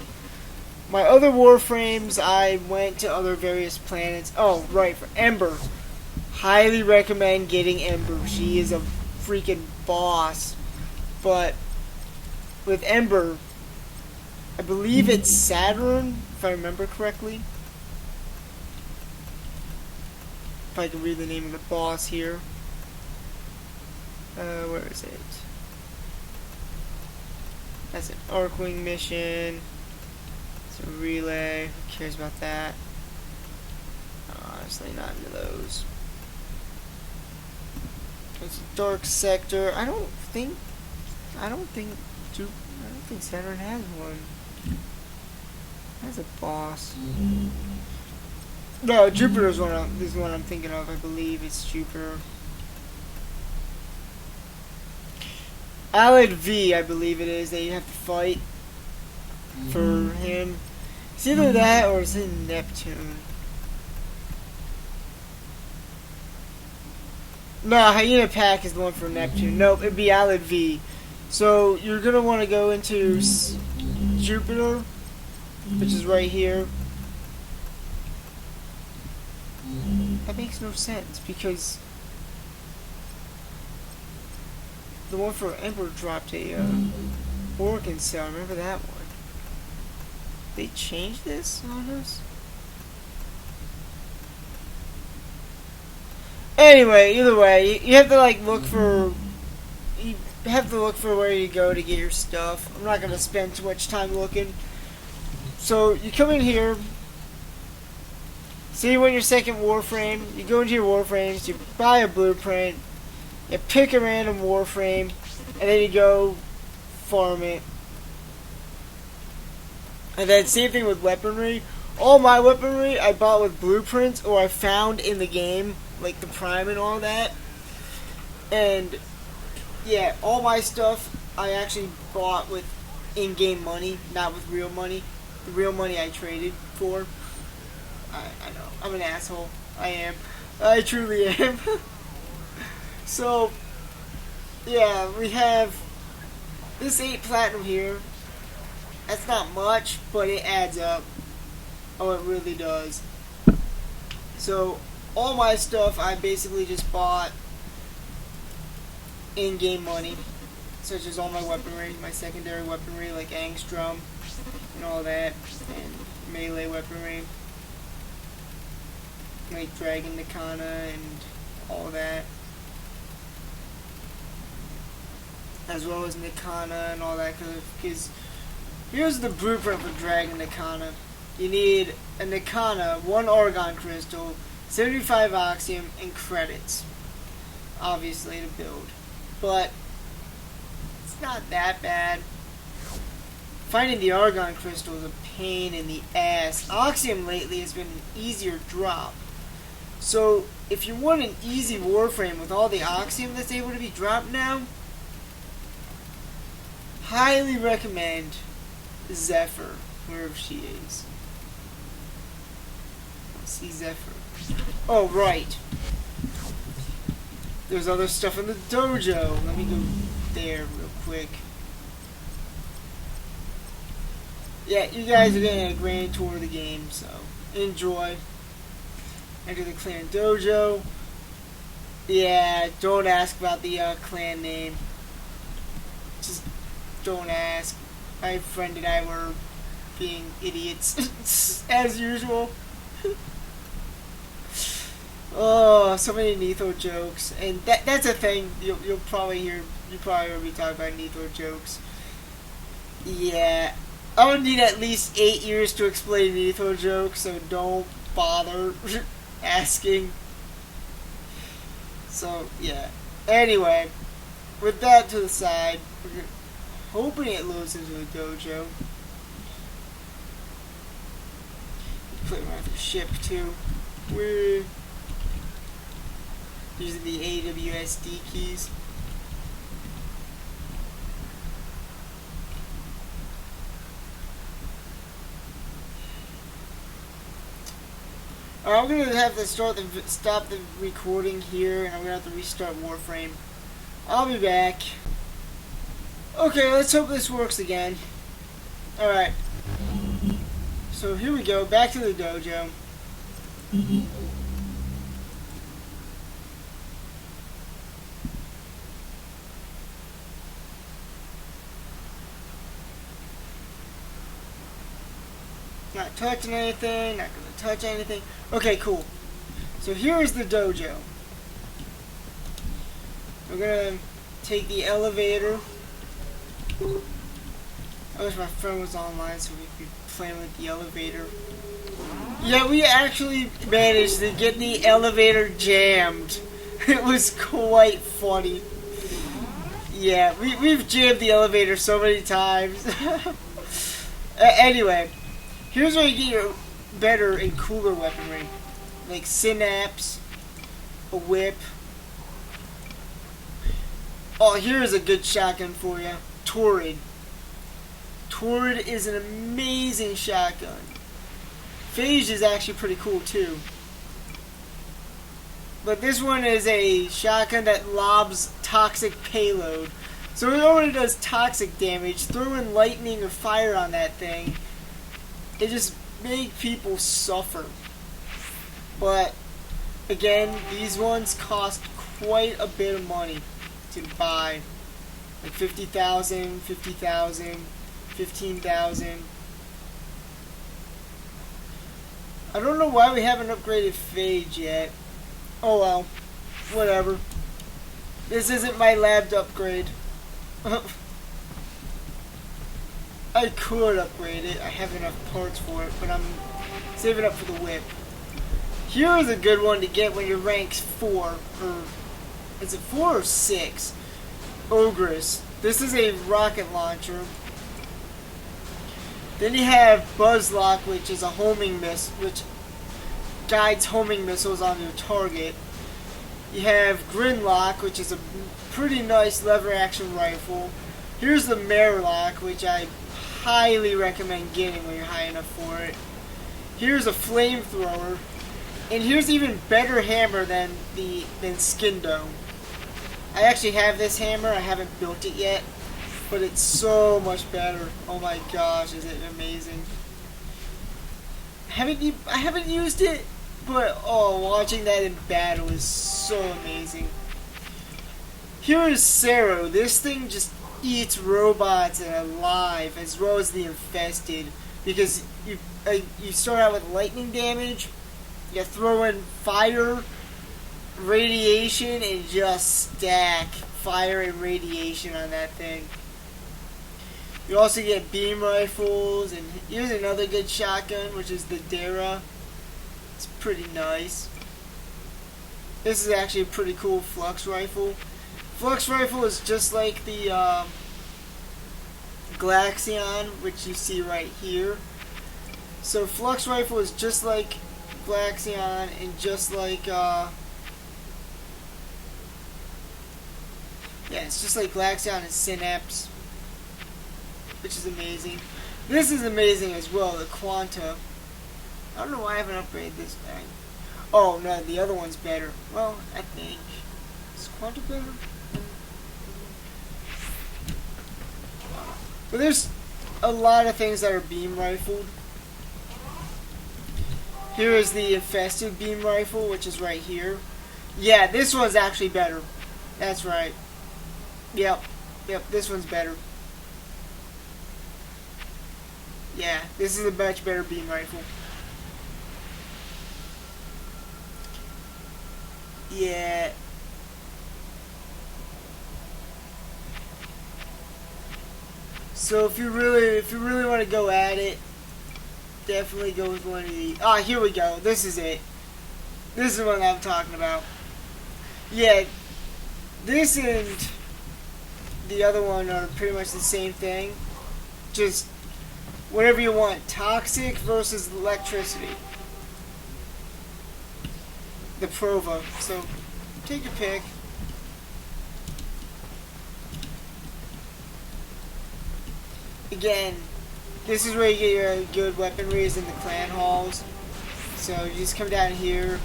My other Warframes, I went to other various planets. Oh, right, for Ember. Highly recommend getting Ember. She is a freaking boss. But with Ember, I believe it's Saturn, if I remember correctly. If I can read the name of the boss here. Where is it? That's an Arcwing mission. It's a relay. Who cares about that? Honestly, not into those. It's a dark sector. I don't think Saturn has one. Has a boss. No, Jupiter is one I'm thinking of. I believe it's Jupiter. Allied V, I believe it is, that you have to fight for him. It's either that or it's in Neptune. No, Hyena Pack is the one for Neptune. Nope, it'd be Allied V. So you're gonna want to go into Jupiter, which is right here. That makes no sense because the one for Emperor dropped a organ cell. Remember that one? They changed this on us? Anyway, either way, you have to like look for. You have to look for where you go to get your stuff. I'm not gonna spend too much time looking. So you come in here. See you want your second Warframe. You go into your Warframes. You buy a blueprint. You pick a random Warframe, and then you go farm it. And then same thing with weaponry. All my weaponry I bought with blueprints or I found in the game, like the Prime and all that. And yeah, all my stuff I actually bought with in-game money, not with real money. The real money I traded for. I know, I'm an asshole. I am. I truly am. So, yeah, we have this 8 platinum here. That's not much, but it adds up. Oh, it really does. So, all my stuff I basically just bought in-game money. Such as all my weaponry, my secondary weaponry like Angstrom and all that. And melee weaponry. Like Dragon Nikana and all that. As well as Nikana and all that, because here's the blueprint for Dragon Nikana. You need a Nikana, 1 Argon Crystal, 75 Oxium, and credits. Obviously to build. But it's not that bad. Finding the Argon Crystal is a pain in the ass. Oxium lately has been an easier drop. So if you want an easy Warframe with all the Oxium that's able to be dropped now, highly recommend Zephyr, wherever she is. Let's see Zephyr. Oh, right. There's other stuff in the dojo. Let me go there real quick. Yeah, you guys are getting a grand tour of the game, so enjoy. Enter the clan dojo. Yeah, don't ask about the clan name. Just don't ask. My friend and I were being idiots as usual. Oh, so many Nethor jokes, and that's a thing you'll probably hear. You probably heard me talk about Nethor jokes. Yeah, I would need at least 8 years to explain Nethor jokes, so don't bother asking. So yeah. Anyway, with that to the side, we're hoping it loads into the dojo. Play around with the ship too. We're using the AWSD keys. Alright, I'm gonna have to stop the recording here, and I'm gonna have to restart Warframe. I'll be back. Okay, let's hope this works again. Alright. So here we go, back to the dojo. Not touching anything, not gonna touch anything. Okay, cool. So here is the dojo. We're gonna take the elevator. I wish my friend was online so we could play with the elevator. Yeah, we actually managed to get the elevator jammed. It was quite funny. Yeah, we've jammed the elevator so many times. Anyway, here's where you get your better and cooler weaponry. Like synapse, a whip. Oh, here's a good shotgun for you. Torrid. Torrid is an amazing shotgun. Phage is actually pretty cool too. But this one is a shotgun that lobs toxic payload. So it already does toxic damage. Throw in lightning or fire on that thing. It just makes people suffer. But again, these ones cost quite a bit of money to buy. Like 50,000, 50,000, 15,000. I don't know why we haven't upgraded Phage yet. Oh well, whatever. This isn't my lab to upgrade. I could upgrade it. I have enough parts for it, but I'm saving up for the whip. Here is a good one to get when you're rank 4, or is it 4 or 6? Ogress. This is a rocket launcher. Then you have Buzzlock, which is a homing missile, which guides homing missiles on your target. You have Grinlock, which is a pretty nice lever action rifle. Here's the Marelock, which I highly recommend getting when you're high enough for it. Here's a flamethrower, and here's even better hammer than Skin Dome. I actually have this hammer. I haven't built it yet, but it's so much better. Oh my gosh, is it amazing? I haven't used it, but oh, watching that in battle is so amazing. Here is Sero. This thing just eats robots and alive, as well as the infested, because you start out with lightning damage, you throw in fire, radiation, and just stack fire and radiation on that thing. You also get beam rifles, and here's another good shotgun, which is the Dara. It's pretty nice. This is actually a pretty cool flux rifle. Flux rifle is just like the Glaxion, which you see right here. So flux rifle is just like Glaxion, and just like yeah, it's just like Glaxion and Synapse, which is amazing. This is amazing as well, the Quanta. I don't know why I haven't upgraded this thing. Oh no, the other one's better. Well, I think. Is Quanta better? But there's a lot of things that are beam rifled. Here is the infested beam rifle, which is right here. Yeah, this one's actually better. That's right. Yep, this one's better. Yeah, this is a much better beam rifle. Yeah. So if you really want to go at it, definitely go with one of these. Ah, here we go. This is it. This is what I'm talking about. Yeah, this and the other one are pretty much the same thing. Just whatever you want. Toxic versus electricity. The Prova. So take your pick. Again, this is where you get your good weaponry, is in the clan halls. So you just come down here.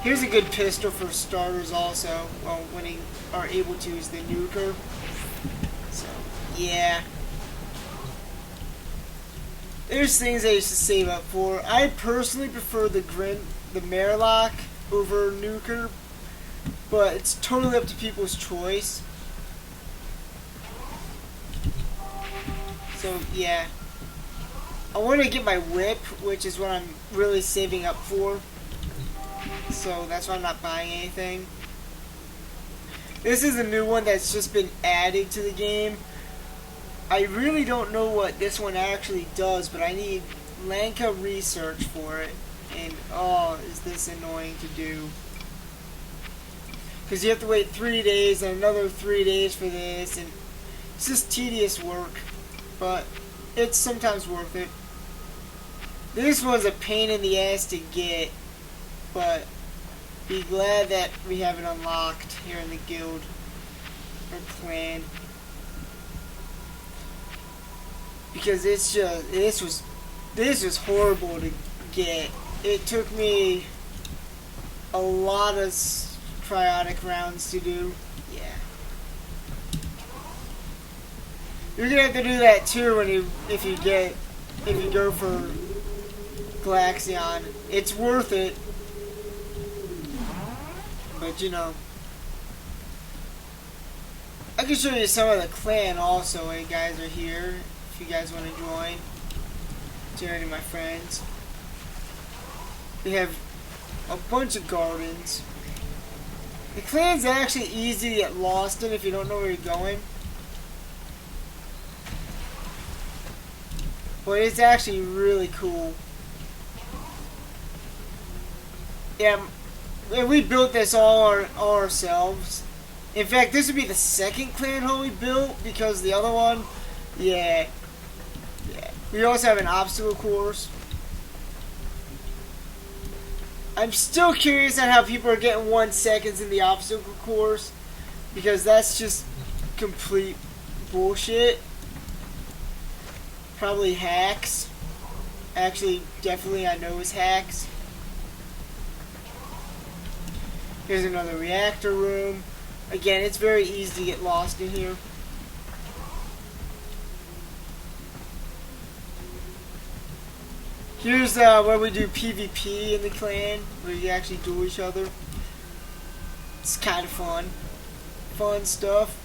Here's a good pistol for starters also. Well, when you are able to use the nuker. So, yeah. There's things I used to save up for. I personally prefer the Merlock over Nuker, but it's totally up to people's choice. So yeah, I want to get my whip, which is what I'm really saving up for. So that's why I'm not buying anything. This is a new one that's just been added to the game. I really don't know what this one actually does, but I need Lanka research for it. And oh, is this annoying to do. Because you have to wait 3 days and another 3 days for this, and it's just tedious work. But it's sometimes worth it. This was a pain in the ass to get, but be glad that we have it unlocked here in the guild or clan. Because it's just this was horrible to get. It took me a lot of cryotic rounds to do. Yeah. You're gonna have to do that too if you go for Galaxion. It's worth it. But you know, I can show you some of the clan also when you guys are here. If you guys want to join any of my friends. They have a bunch of gardens. The clan's actually easy to get lost in if you don't know where you're going. But it's actually really cool. Yeah, and we built this all ourselves. In fact, this would be the second clan hall we built because the other one, yeah. We also have an obstacle course. I'm still curious on how people are getting 1 second in the obstacle course because that's just complete bullshit. Probably hacks. Actually, definitely I know it's hacks. Here's another reactor room. Again, it's very easy to get lost in here. Here's where we do PvP in the clan, where you actually duel each other. It's kind of fun. Fun stuff.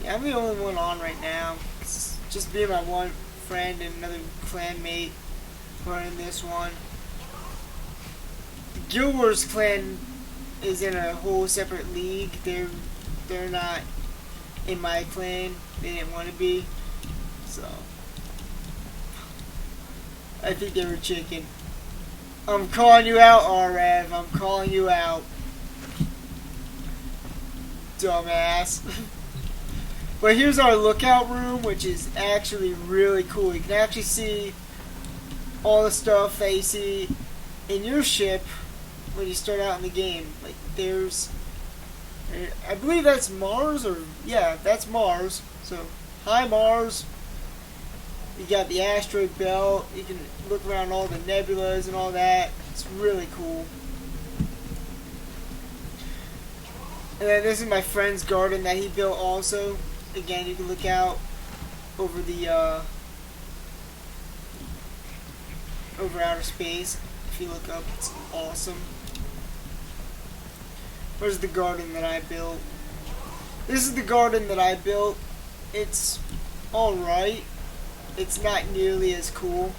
Yeah, I'm the only one on right now. It's just me and my one friend and another clanmate running this one. The Guild Wars clan is in a whole separate league. They're not in my clan. They didn't want to be. So I think they were chicken. I'm calling you out, RF. I'm calling you out. Dumbass. But here's our lookout room, which is actually really cool. You can actually see all the stuff that you see in your ship when you start out in the game. Like there's, I believe that's Mars, or yeah, that's Mars. So hi Mars. You got the asteroid belt. You can look around all the nebulas and all that. It's really cool. And then this is my friend's garden that he built also. Again, you can look out over the over outer space. If you look up, it's awesome. Where's the garden that I built? This is the garden that I built. It's alright. It's not nearly as cool.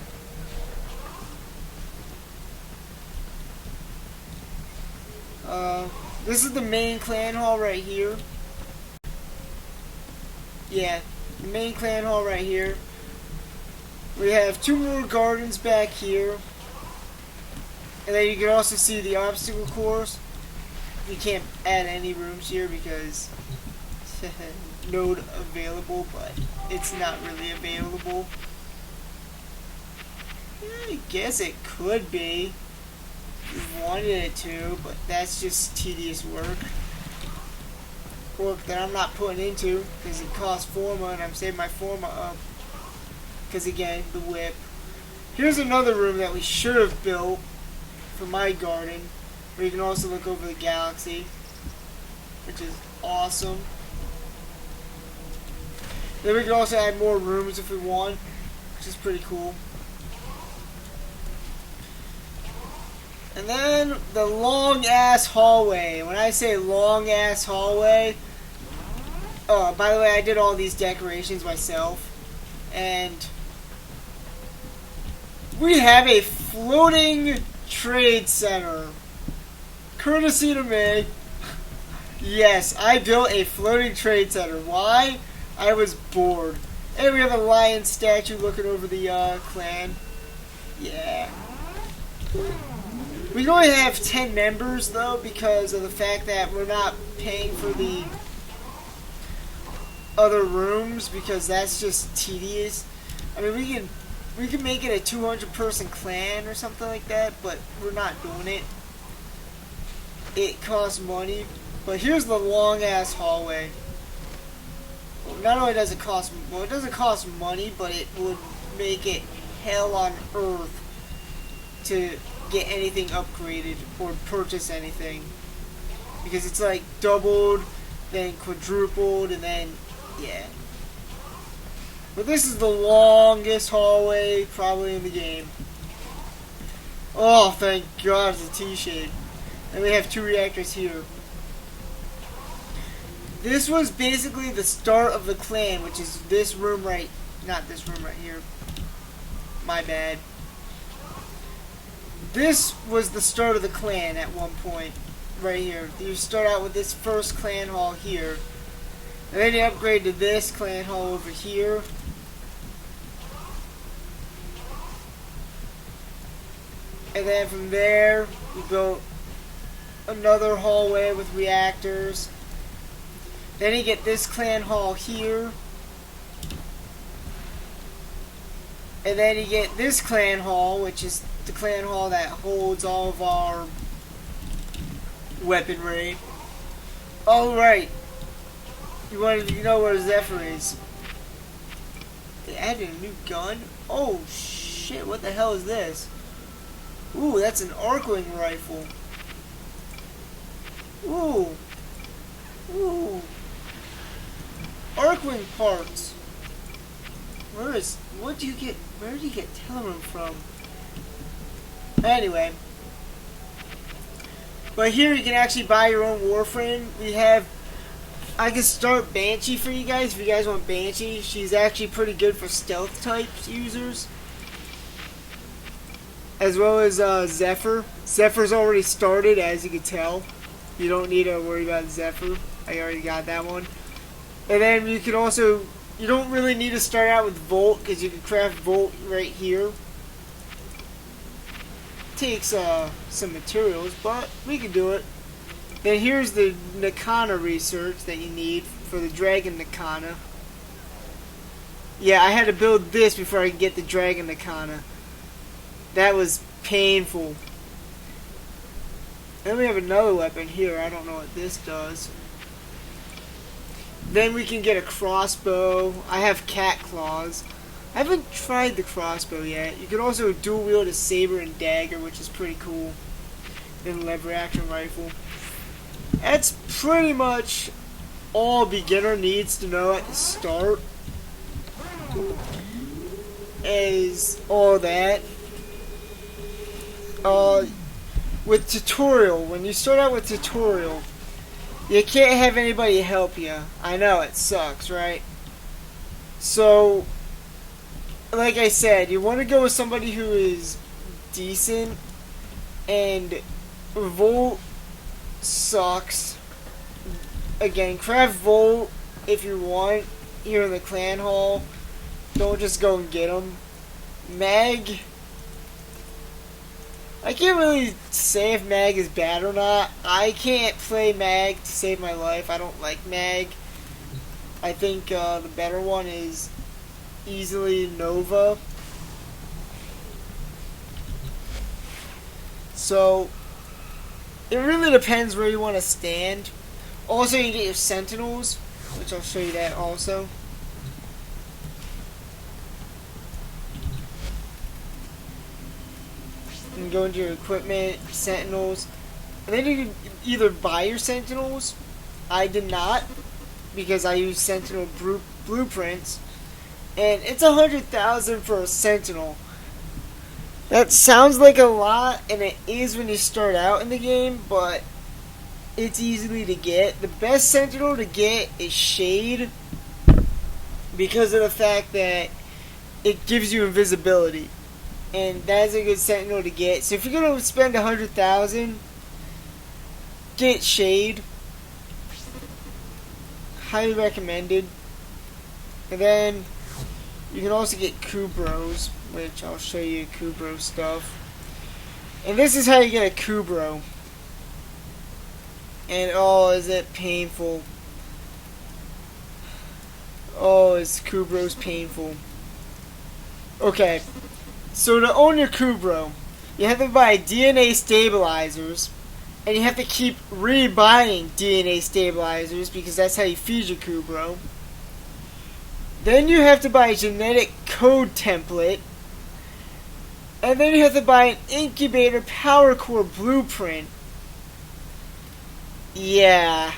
This is the main clan hall right here. Yeah, the main clan hall right here. We have 2 more gardens back here. And then you can also see the obstacle course. You can't add any rooms here because node available, but it's not really available. I guess it could be if you wanted it to, but that's just tedious work that I'm not putting into because it costs forma and I'm saving my forma up because again, the whip. Here's another room that we should have built for my garden where you can also look over the galaxy, which is awesome. Then we can also add more rooms if we want. which is pretty cool. And then the long ass hallway. When I say long ass hallway, oh, by the way, I did all these decorations myself, and we have a floating trade center, courtesy to me. Yes, I built a floating trade center. Why? I was bored. And we have a lion statue looking over the clan. Yeah. We only have 10 members though, because of the fact that we're not paying for the other rooms, because that's just tedious. I mean, we can make it a 200-person clan or something like that, but we're not doing it. It costs money. But here's the long ass hallway. Well, not only does it cost, well, it doesn't cost money, but it would make it hell on earth to get anything upgraded or purchase anything, because it's like doubled, then quadrupled, and then yeah. But this is the longest hallway probably in the game. Oh, thank God it's a T-shape. And we have 2 reactors here. This was basically the start of the clan, which is this room right, not this room right here. My bad. This was the start of the clan at one point, right here. You start out with this first clan hall here, and then you upgrade to this clan hall over here. And then from there, we built another hallway with reactors. Then you get this clan hall here. And then you get this clan hall, which is the clan hall that holds all of our weaponry. Oh, right. You wanted to know where Zephyr is. They added a new gun? Oh, shit. What the hell is this? Ooh, that's an Arcwing rifle. Ooh. Ooh. Arcwing parts. Where do you get Teleroom from? Anyway. But here you can actually buy your own Warframe. I can start Banshee for you guys if you guys want Banshee. She's actually pretty good for stealth type users. As well as Zephyr. Zephyr's already started, as you can tell. You don't need to worry about Zephyr. I already got that one. And then you can also, you don't really need to start out with Volt, because you can craft Volt right here. Takes some materials, but we can do it. Then here's the Nakana research that you need for the Dragon Nakana. Yeah, I had to build this before I could get the Dragon Nakana. That was painful. Then we have another weapon here. I don't know what this does. Then we can get a crossbow. I have cat claws. I haven't tried the crossbow yet. You can also dual wield a saber and dagger, which is pretty cool. Then lever action rifle. That's pretty much all beginner needs to know at the start. Is all that. With tutorial, when you start out with tutorial, you can't have anybody help you. I know, it sucks, right? So, like I said, you want to go with somebody who is decent, and Volt sucks. Again, craft Volt if you want here in the clan hall. Don't just go and get them. Mag, I can't really say if Mag is bad or not. I can't play Mag to save my life. I don't like Mag. I think the better one is easily Nova. So, it really depends where you want to stand. Also, you get your Sentinels, which I'll show you that also. You can go into your equipment, Sentinels, and then you can either buy your Sentinels. I did not, because I use Sentinel blueprints. And it's 100,000 for a Sentinel. That sounds like a lot, and it is when you start out in the game, but it's easily to get. The best Sentinel to get is Shade, because of the fact that it gives you invisibility. And that's a good Sentinel to get. So if you're going to spend 100,000, get Shade. Highly recommended. And then you can also get Kubros, which I'll show you Kubro stuff. And this is how you get a Kubro. And oh, is it painful. Oh, is Kubro's painful. Okay, so to own your Kubro, you have to buy DNA stabilizers, and you have to keep rebuying DNA stabilizers because that's how you feed your Kubro. Then you have to buy a genetic code template, and then you have to buy an incubator power core blueprint. Yeah.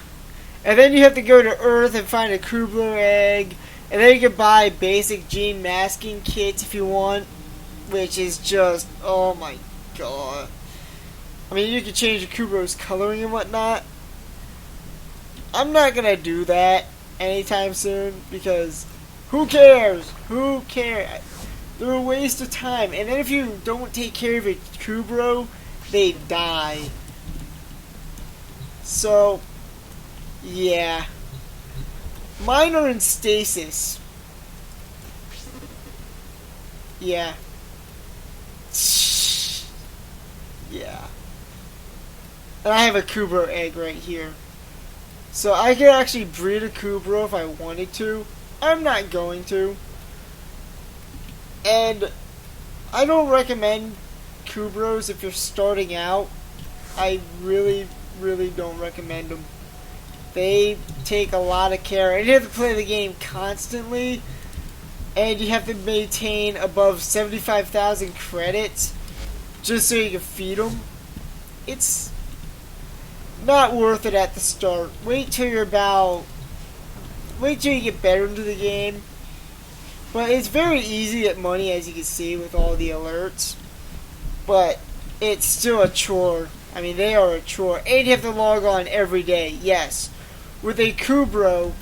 And then you have to go to Earth and find a Kubler egg. And then you can buy basic gene masking kits if you want. Which is just, oh my god. I mean, you can change your Kubro's coloring and whatnot. I'm not gonna do that anytime soon. Because, who cares? Who cares? They're a waste of time. And then if you don't take care of your Kubro, they die. So, yeah. Mine are in stasis. Yeah. Yeah. And I have a Kubro egg right here. So I could actually breed a Kubro if I wanted to. I'm not going to. And I don't recommend Kubros if you're starting out. I really don't recommend them. They take a lot of care, and you have to play the game constantly, and you have to maintain above 75,000 credits just so you can feed them. It's not worth it at the start. Wait till you get better into the game. But it's very easy to get money, as you can see with all the alerts. But it's still a chore. I mean, they are a chore. And you have to log on every day, yes. With a Kubro,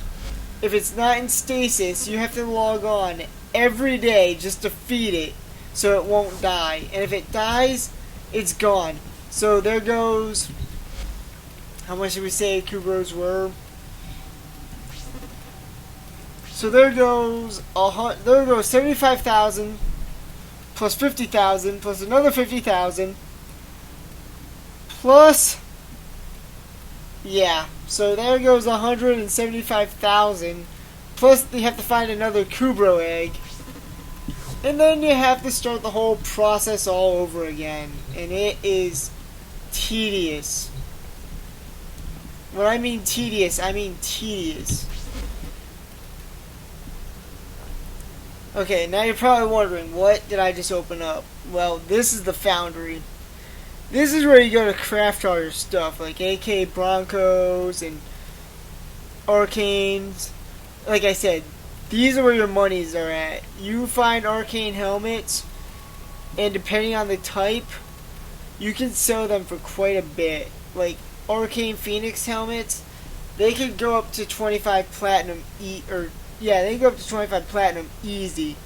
if it's not in stasis, you have to log on every day just to feed it so it won't die. And if it dies, it's gone. So there goes, how much did we say Kubros were? So there goes 75,000 plus 50,000 plus another 50,000 plus, yeah, so there goes 175,000 plus you have to find another Kubro egg, and then you have to start the whole process all over again, and it is tedious. When I mean tedious, I mean tedious. Okay, now you're probably wondering, what did I just open up? Well, this is the foundry. This is where you go to craft all your stuff, like AK Broncos and Arcanes. Like I said, these are where your monies are at. You find Arcane helmets, and depending on the type, you can sell them for quite a bit. Like Arcane Phoenix helmets, they could go up to 25 platinum yeah, they go up to 25 platinum easy.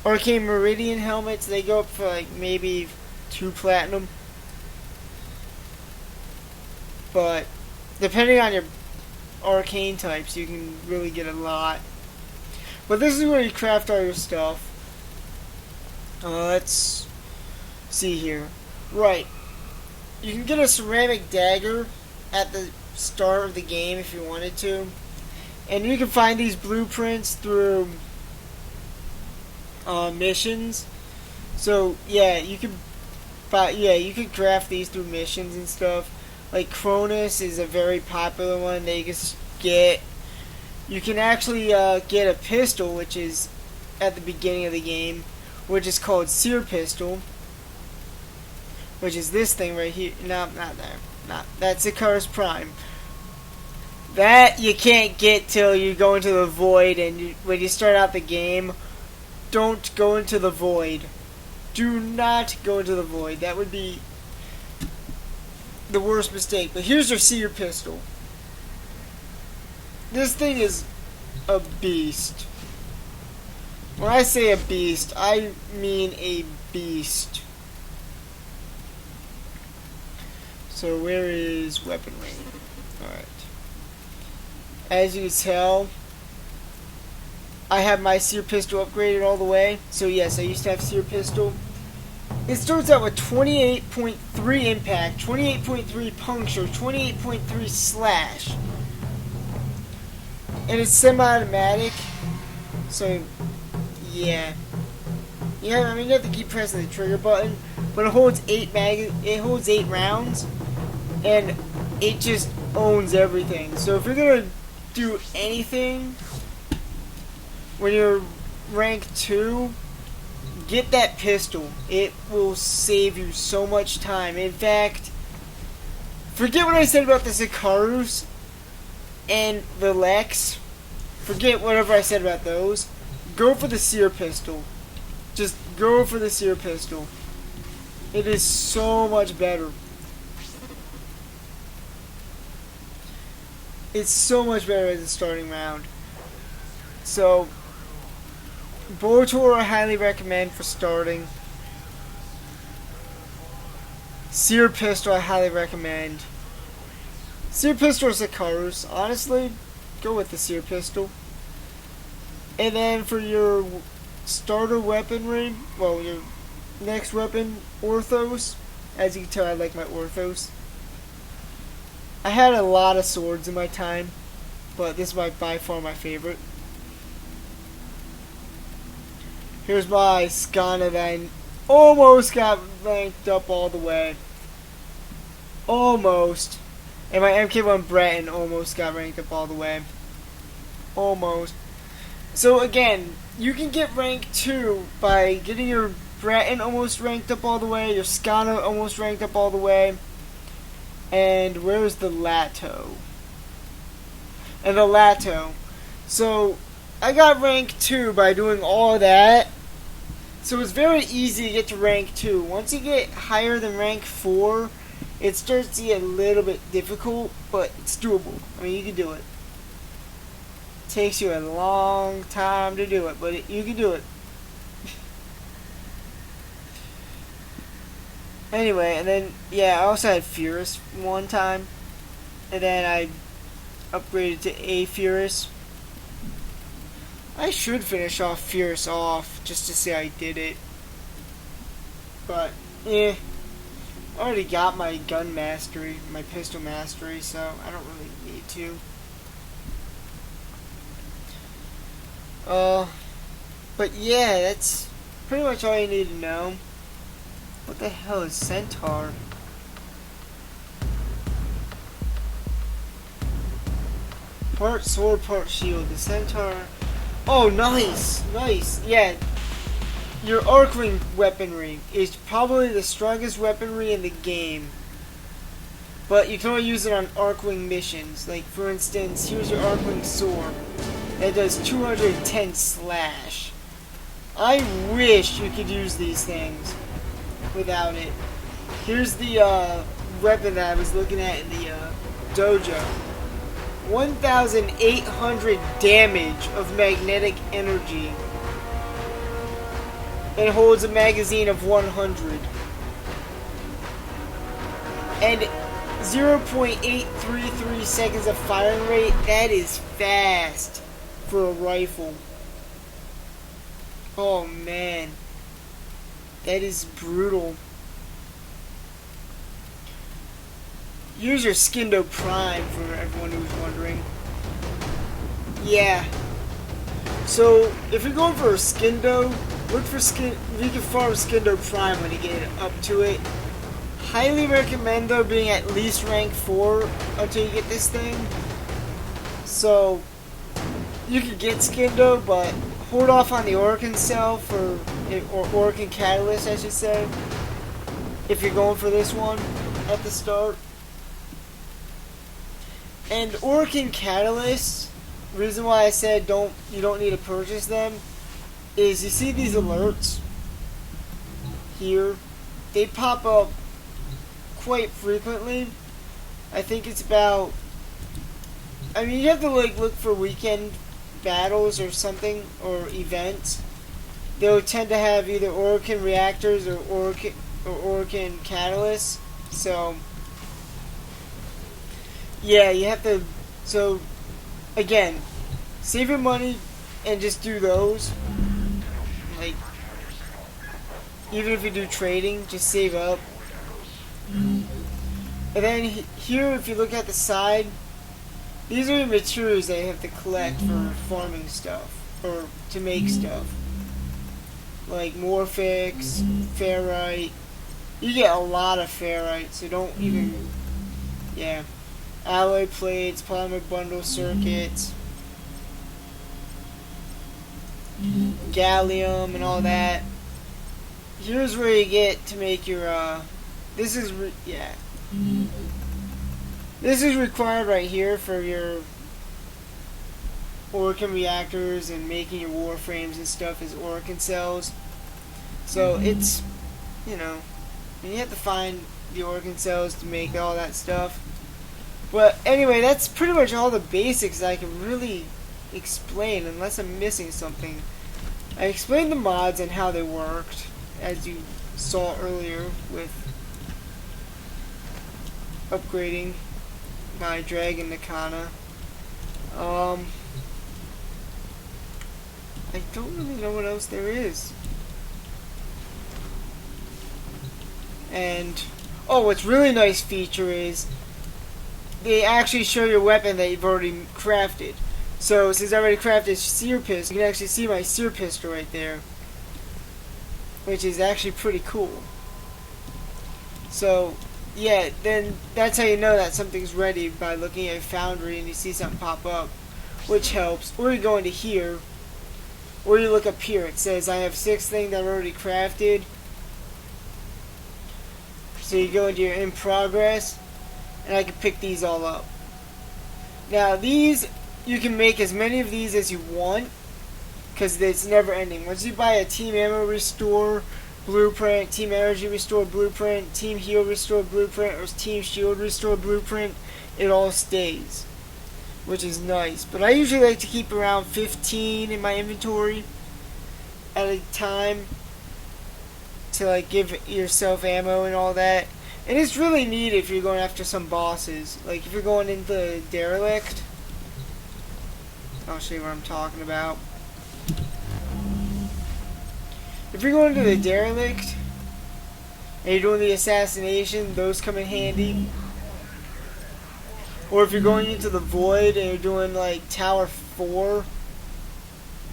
Arcane Meridian helmets, they go up for like maybe 2 platinum. But depending on your arcane types, you can really get a lot. But this is where you craft all your stuff. Let's see here. Right. You can get a ceramic dagger at the start of the game if you wanted to. And you can find these blueprints through missions. So yeah, you can craft these through missions and stuff. Like Cronus is a very popular one that you can get. You can actually get a pistol, which is at the beginning of the game, which is called Seer Pistol, which is this thing right here. No, not there. Not that's Icarus Prime. That you can't get till you go into the void, and when you start out the game, don't go into the void. Do not go into the void. That would be the worst mistake. But here's your seer pistol. This thing is a beast. When I say a beast, I mean a beast. So where is weaponry? Alright. As you can tell, I have my seer pistol upgraded all the way. So yes, I used to have seer pistol. It starts out with 28.3 impact, 28.3 puncture, 28.3 slash. And it's semi-automatic. So yeah. Yeah, I mean you have to keep pressing the trigger button, but it holds 8 rounds, and it just owns everything. So if you're gonna do anything when you're rank 2, get that pistol. It will save you so much time. In fact, forget what I said about the Sicarus and the Lex. Forget whatever I said about those. Go for the seer pistol. Just go for the seer pistol. It is so much better. It's so much better as a starting round. So, Boltor I highly recommend for starting. Seer pistol I highly recommend. Seer pistol or Sicarus, honestly, go with the seer pistol. And then for your starter weaponry, well, your next weapon, Orthos. As you can tell, I like my Orthos. I had a lot of swords in my time, but this is by far my favorite. Here's my Skana that I almost got ranked up all the way. Almost. And my MK1 Breton almost got ranked up all the way. Almost. So again, you can get rank 2 by getting your Breton almost ranked up all the way, your Skana almost ranked up all the way, and where's the Lato? And the Lato. So, I got rank 2 by doing all that, so it's very easy to get to rank 2. Once you get higher than rank 4, it starts to get a little bit difficult, but it's doable. I mean, you can do it. Takes you a long time to do it, but you can do it. Anyway, and then, yeah, I also had Furus one time, and then I upgraded to A Furus. I should finish off Furus off, just to say I did it. But, I already got my gun mastery, my pistol mastery, so I don't really need to. But yeah, that's pretty much all you need to know. What the hell is Centaur? Part sword, part shield. The Centaur. Oh, nice! Nice! Yeah. Your Arcwing weaponry is probably the strongest weaponry in the game. But you can only use it on Arcwing missions. Like, for instance, here's your Arcwing sword. That does 210 slash. I wish you could use these things without it. Here's the weapon that I was looking at in the dojo. 1,800 damage of magnetic energy. It holds a magazine of 100. And 0.833 seconds of firing rate. That is fast for a rifle. Oh man. That is brutal. Use your Skindo Prime for everyone who's wondering. Yeah. So, if you're going for a Skindo, look for you can farm Skindo Prime when you get up to it. Highly recommend though being at least rank 4 until you get this thing. So, you can get Skindo, but hold off on the Orkin Cell or Orkin Catalyst, I should say, if you're going for this one at the start. And Orkin Catalyst, reason why I said you don't need to purchase them is you see these alerts here, they pop up quite frequently. I think it's about, I mean, you have to like look for weekend battles or something, or events. They'll tend to have either Orkin reactors or Orkin catalysts. So yeah, you have to. So again, save your money and just do those. Like, even if you do trading, just save up. And then here, if you look at the side, these are the materials that you have to collect for farming stuff, or to make stuff. Like Morphix, Ferrite. You get a lot of Ferrite, so don't even, yeah. Alloy plates, polymer bundle circuits, gallium, and all that. Here's where you get to make your, this is, yeah. This is required right here for your Orkin reactors and making your Warframes and stuff is Orkin cells. So it's, you know, you have to find the Orkin cells to make all that stuff. But anyway, that's pretty much all the basics I can really explain, unless I'm missing something. I explained the mods and how they worked, as you saw earlier with upgrading my Dragon Nakana. I don't really know what else there is. And, oh, what's really nice feature is they actually show your weapon that you've already crafted. So, since I already crafted Seer Pistol, you can actually see my Seer Pistol right there, which is actually pretty cool. So, yeah, then that's how you know that something's ready, by looking at Foundry and you see something pop up, which helps. Or you go into here, or you look up here. It says I have 6 things that I've already crafted. So you go into your in progress, and I can pick these all up. Now these, you can make as many of these as you want, because it's never ending. Once you buy a Team Ammo Restore Blueprint, Team Energy Restore Blueprint, Team Heal Restore Blueprint, or Team Shield Restore Blueprint, it all stays, which is nice. But I usually like to keep around 15 in my inventory at a time to like give yourself ammo and all that. And it's really neat if you're going after some bosses. Like if you're going into Derelict, I'll show you what I'm talking about. If you're going to the Derelict and you're doing the assassination, those come in handy. Or if you're going into the Void and you're doing like Tower 4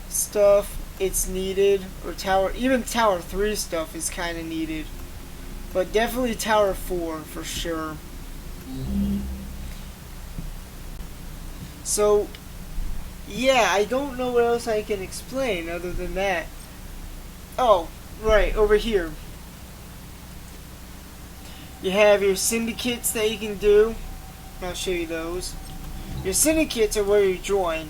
stuff, it's needed. Or even Tower 3 stuff is kind of needed. But definitely Tower 4 for sure. So, yeah, I don't know what else I can explain other than that. Oh, right, over here. You have your syndicates that you can do. I'll show you those. Your syndicates are where you join.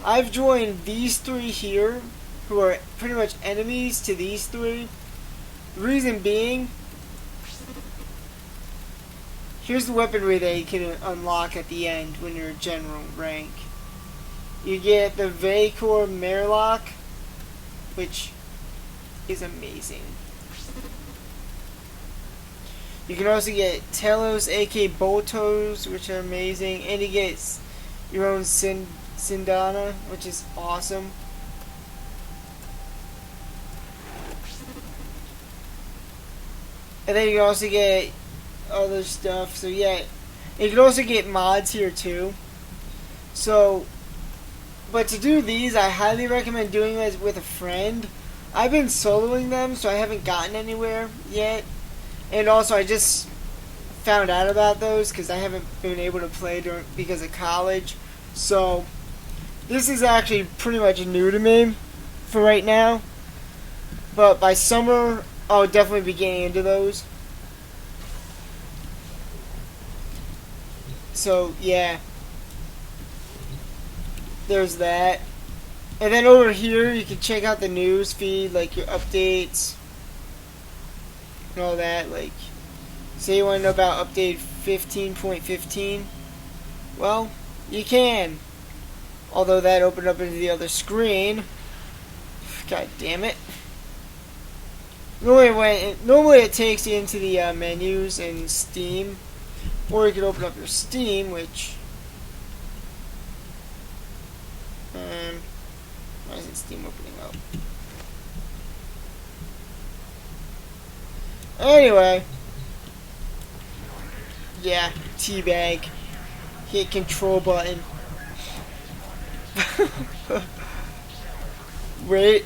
I've joined these 3 here, who are pretty much enemies to these 3. The reason being, here's the weaponry that you can unlock at the end when you're general rank. You get the Vacor Merlock, which is amazing. You can also get Telos AK Boltos, which are amazing, and you get your own Sindana, which is awesome. And then you can also get other stuff. So yeah, you can also get mods here too. So, but to do these, I highly recommend doing this with a friend. I've been soloing them, so I haven't gotten anywhere yet. And also, I just found out about those because I haven't been able to play because of college. So, this is actually pretty much new to me for right now. But by summer, I'll definitely be getting into those. So, yeah. there's that. And then over here, you can check out the news feed, like your updates and all that. Like, say you want to know about update 15.15. Well, you can. Although that opened up into the other screen. God damn it. Normally it takes you into the menus in Steam. Or you can open up your Steam, which... why isn't Steam opening up? Anyway. Yeah, teabag. Hit control button. Wait.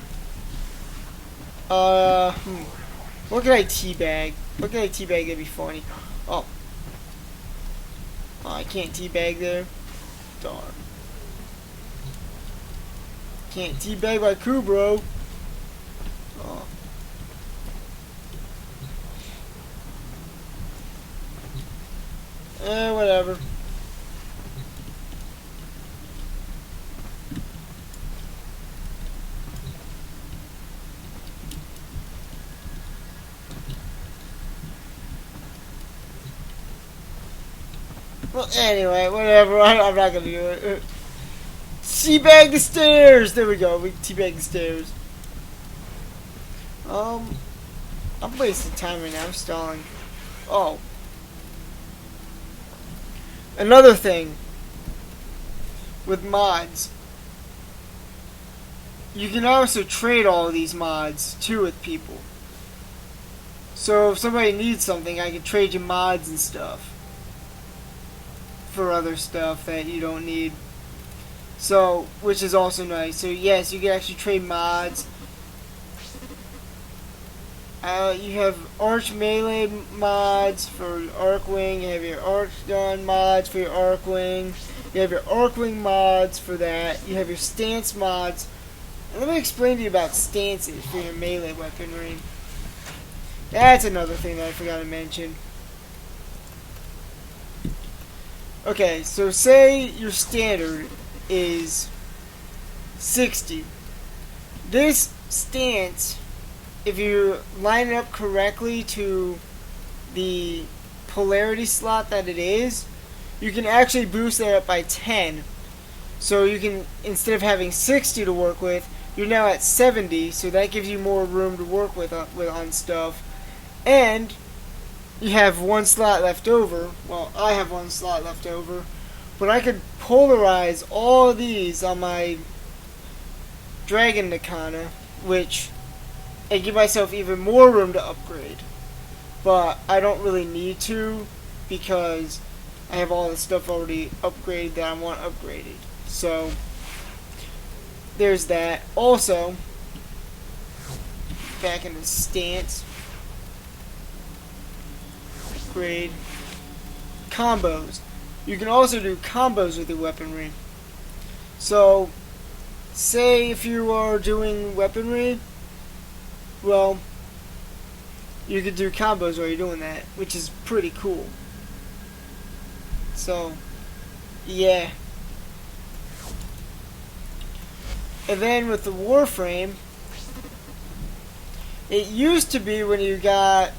What can I teabag? What can I teabag that'd be funny? Oh. Oh, I can't teabag there. Darn. Can't teabag my crew, bro. Oh. Whatever. Well, anyway, whatever. I'm not gonna do it. Teabag the stairs! There we go. We teabag the stairs. I'm wasting time right now. I'm stalling. Oh. Another thing. With mods. You can also trade all of these mods, too, with people. So, if somebody needs something, I can trade you mods and stuff. For other stuff that you don't need. So, which is also nice. So yes, you can actually trade mods. You have Arch Melee mods for Arcwing. You have your Arch Gun mods for your Arcwing. You have your Arcwing mods for that. You have your stance mods. And let me explain to you about stances for your melee weaponry. That's another thing that I forgot to mention. Okay, so say your standard is 60. This stance, if you line it up correctly to the polarity slot that it is, you can actually boost that up by 10. So you can, instead of having 60 to work with, you're now at 70, so that gives you more room to work with on stuff. And you have one slot left over. Well, I have one slot left over. But I could polarize all of these on my Dragon Nakana, and give myself even more room to upgrade. But I don't really need to, because I have all the stuff already upgraded that I want upgraded. So, there's that. Also, back in the stance. Upgrade. Combos. You can also do combos with your weaponry. So, say if you are doing weaponry, well, you could do combos while you're doing that, which is pretty cool. So, yeah. And then with the Warframe, it used to be when you got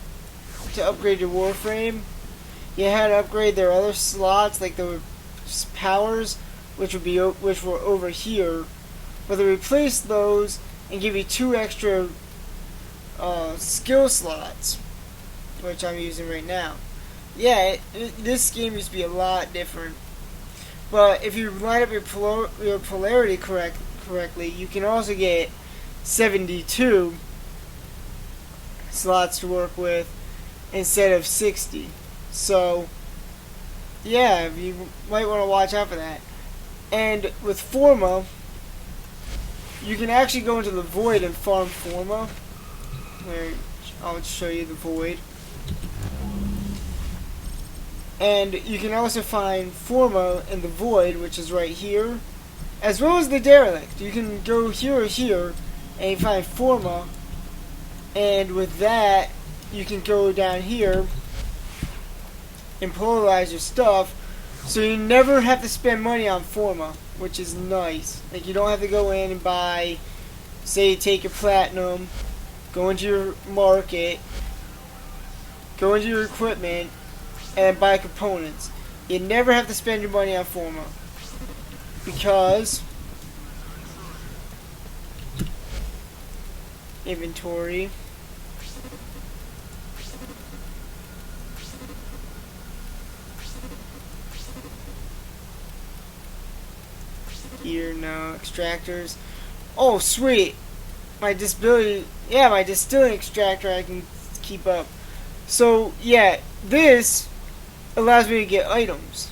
to upgrade your Warframe, you had to upgrade their other slots, like the powers, which were over here, but they replaced those and give you 2 extra skill slots, which I'm using right now. Yeah, this game used to be a lot different, but if you line up your polarity correctly, you can also get 72 slots to work with instead of 60. So, yeah, you might want to watch out for that. And with Forma, you can actually go into the Void and farm Forma, where I'll show you the Void. And you can also find Forma in the Void, which is right here, as well as the Derelict. You can go here or here, and you find Forma, and with that, you can go down here and polarize your stuff, So you never have to spend money on Forma, which is nice. Like, you don't have to go in and buy, say you take your platinum, go into your market, go into your equipment, and buy components. You never have to spend your money on Forma. Because inventory. Here, no. Extractors. Oh, sweet. My disability. Yeah, my distilling extractor I can keep up. So, yeah, this allows me to get items.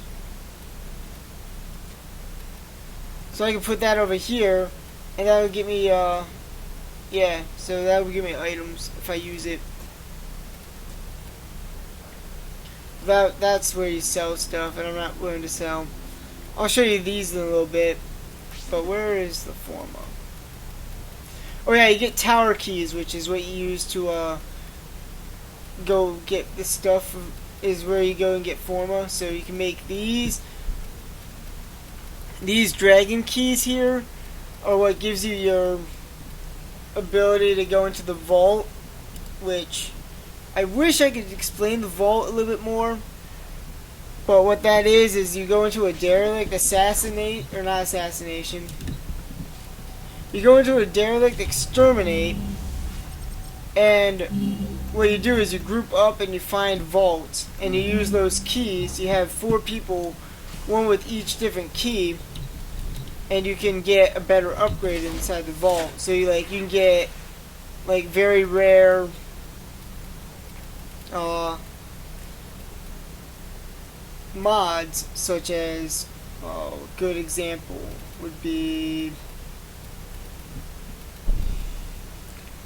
So I can put that over here, and that would give me, yeah, so that would give me items if I use it. That's where you sell stuff, and I'm not willing to sell. I'll show you these in a little bit, but where is the Forma? Oh yeah, you get tower keys, which is what you use to, go get the stuff, is where you go and get Forma. So you can make these dragon keys here are what gives you your ability to go into the vault, which I wish I could explain the vault a little bit more. But what that is you go into a derelict assassination. You go into a derelict exterminate, and what you do is you group up and you find vaults, and you use those keys. You have 4 people, one with each different key, and you can get a better upgrade inside the vault. So you can get like very rare mods, such as a good example would be,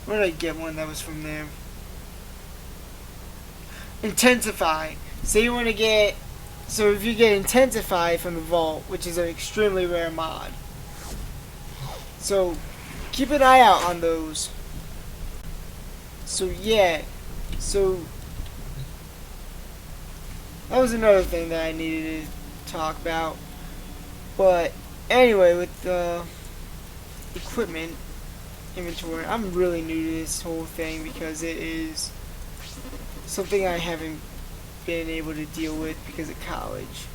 where did I get one that was from there? Intensify. Say you want to get, so if you get Intensify from the vault, which is an extremely rare mod, so keep an eye out on those. So yeah, so that was another thing that I needed to talk about. But anyway, with the equipment inventory, I'm really new to this whole thing because it is something I haven't been able to deal with because of college.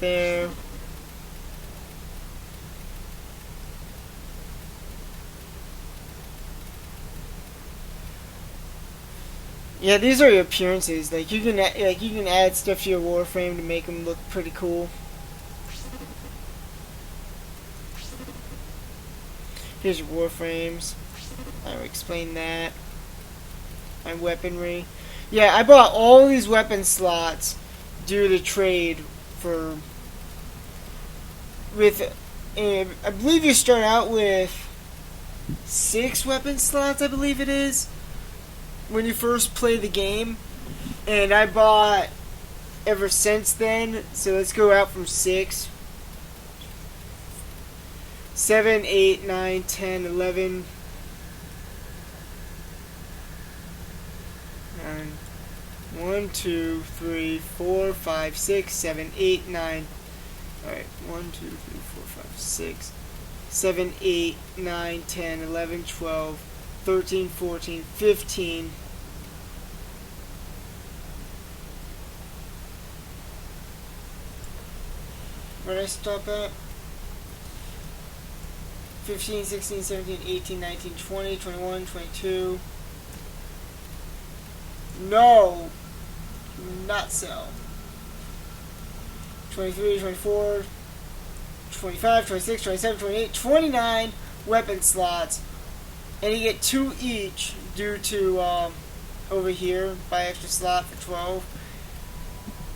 There. Yeah, these are your appearances. Like you can add stuff to your Warframe to make them look pretty cool. Here's your Warframes. I will explain that. My weaponry. Yeah, I bought all these weapon slots due to trade for. I believe you start out with 6 weapon slots. I believe it is, when you first play the game, and I bought ever since then. So let's go out from 6, 7, 8, 9, 10, 11, 1, 2, 3, 4, 5, 6, 7, 8, 9. Alright, 1, 2, 3, 4, 5, 6, 7, 8, 9, 10, 11, 12, 13, 14, 15. Where did I stop at? 15, 16, 17, 18, 19, 20, 21, 22. No! Not so. 23, 24, 25, 26, 27, 28, 29 weapon slots. And you get 2 each due to, over here, buy extra slot for 12.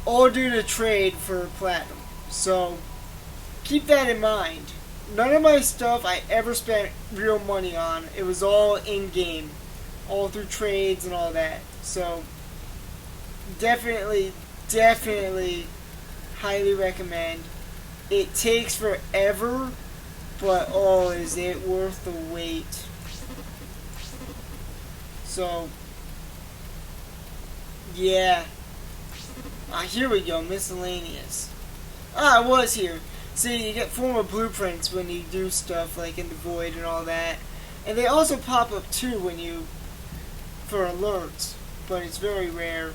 All due to trade for platinum. So, keep that in mind. None of my stuff I ever spent real money on. It was all in-game. All through trades and all that. So, definitely highly recommend. It takes forever, but oh, is it worth the wait. So, Yeah. Here we go, miscellaneous. I was here. See, you get former blueprints when you do stuff like in the void and all that. And they also pop up too when you, for alerts, but it's very rare.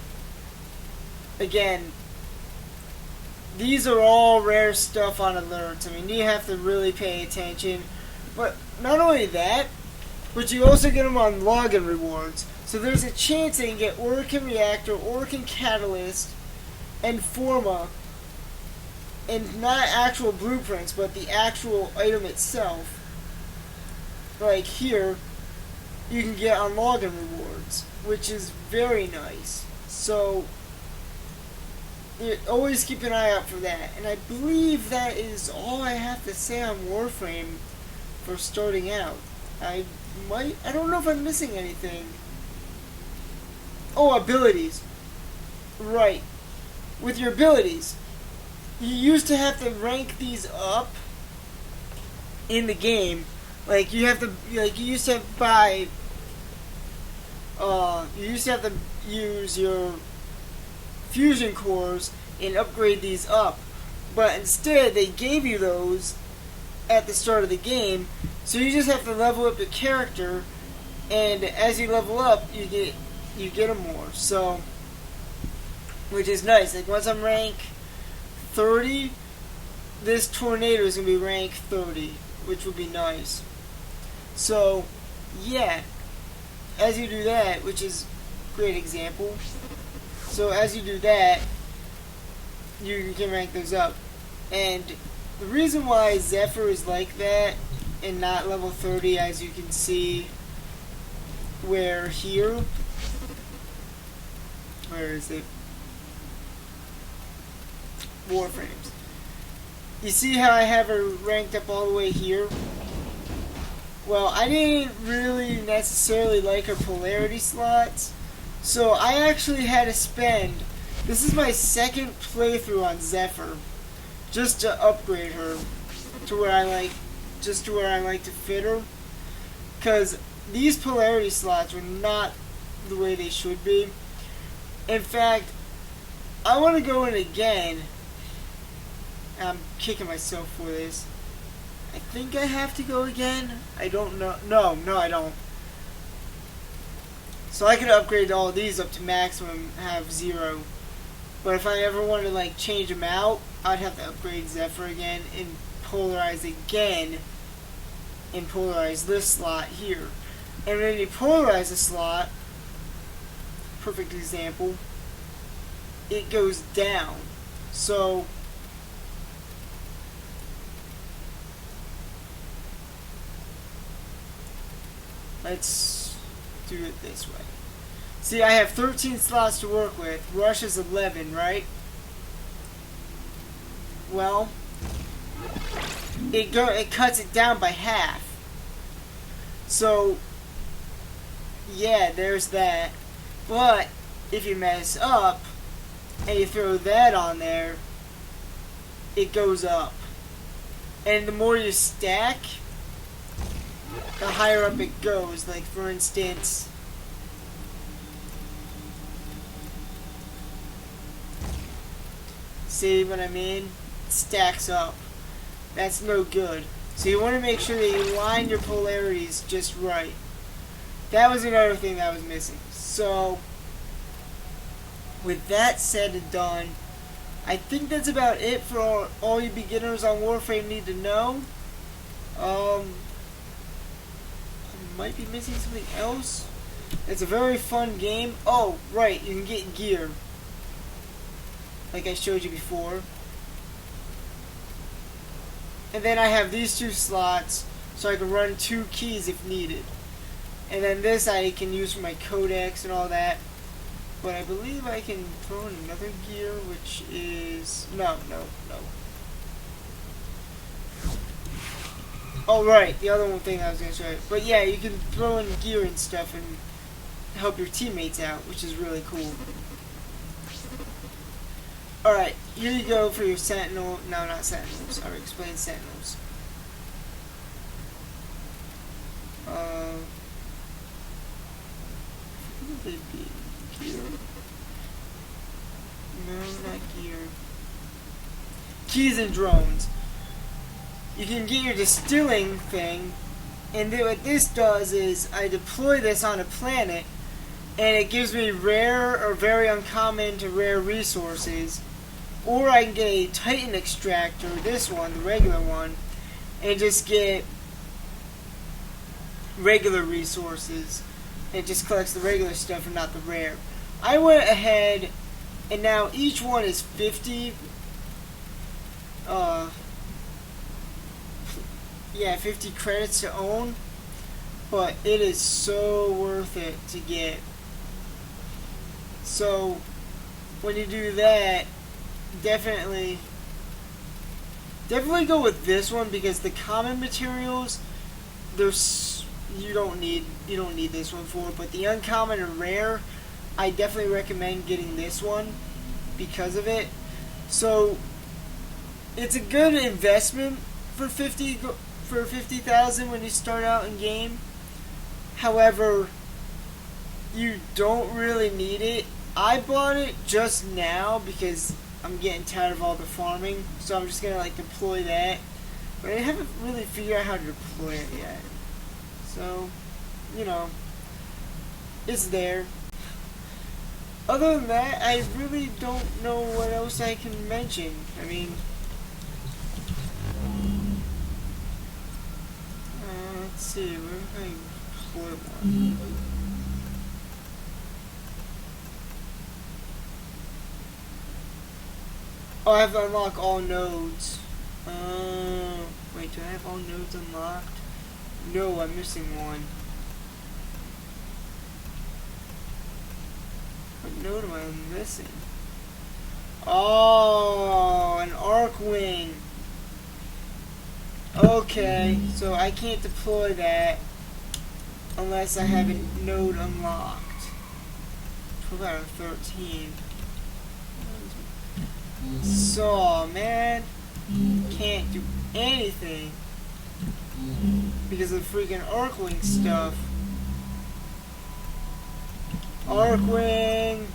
Again, these are all rare stuff on alerts. I mean, you have to really pay attention. But not only that, but you also get them on login rewards. So there's a chance that you can get Orkin Reactor, Orkin Catalyst, and Forma, and not actual blueprints, but the actual item itself. Like here, you can get on login rewards, which is very nice. So always keep an eye out for that. And I believe that is all I have to say on Warframe for starting out. I don't know if I'm missing anything. Oh, abilities. Right. With your abilities, you used to have to rank these up in the game. Like you have to, like you used to have to buy. You used to have to use your fusion cores and upgrade these up, but instead they gave you those at the start of the game. So you just have to level up your character, and as you level up, you get them more. So, which is nice. Like once I'm rank 30, this tornado is gonna be rank 30, which would be nice. So, yeah, as you do that, which is a great example. So as you do that, you can rank those up. And the reason why Zephyr is like that and not level 30, as you can see, where here, where is it? Warframes. You see how I have her ranked up all the way here? Well, I didn't really necessarily like her polarity slots, so I actually had to spend, this is my second playthrough on Zephyr, just to upgrade her to where I like, just to where I like to fit her, because these polarity slots were not the way they should be. In fact, I want to go in again. I'm kicking myself for this. I think I have to go again. I don't know. No, I don't. So I could upgrade all these up to maximum, have 0. But if I ever wanted to like change them out, I'd have to upgrade Zephyr again and polarize again and polarize this slot here. And when you polarize a slot, perfect example, it goes down. So let's do it this way. See, I have 13 slots to work with. Rush is 11, right? Well, it cuts it down by half. So, yeah, there's that. But if you mess up and you throw that on there, it goes up. And the more you stack, the higher up it goes. Like for instance, see what I mean? It stacks up. That's no good. So you want to make sure that you line your polarities just right. That was another thing that was missing. So with that said and done, I think that's about it for all you beginners on Warframe need to know. I might be missing something else. It's a very fun game. Oh, right, you can get gear, like I showed you before. And then I have these 2 slots, so I can run 2 keys if needed. And then this I can use for my codex and all that. But I believe I can throw in another gear, which is... No. Oh, right, the other one thing I was going to show you. But yeah, you can throw in gear and stuff and help your teammates out, which is really cool. Alright, here you go for your sentinel. No, not sentinels. I already explained sentinels. Would they be gear? keys and drones. You can get your distilling thing, and then what this does is I deploy this on a planet, and it gives me rare or very uncommon to rare resources. Or I can get a Titan extractor, this one, the regular one, and just get regular resources. It just collects the regular stuff and not the rare. I went ahead, and now each one is 50. 50 credits to own, but it is so worth it to get. So when you do that, definitely go with this one, because the common materials, you don't need this one for, but the uncommon and rare, I definitely recommend getting this one because of it. So it's a good investment for 50,000 when you start out in game. However, you don't really need it. I bought it just now because I'm getting tired of all the farming, so I'm just gonna deploy that. But I haven't really figured out how to deploy it yet. So, it's there. Other than that, I really don't know what else I can mention. I mean, let's see, where can I deploy one? Oh, I have to unlock all nodes. Wait, do I have all nodes unlocked? No, I'm missing one. What node am I missing? Oh, an arc wing. Okay, so I can't deploy that unless I have a node unlocked. 12 out of 13. So, man, can't do anything because of the freaking Arcwing stuff. Arcwing,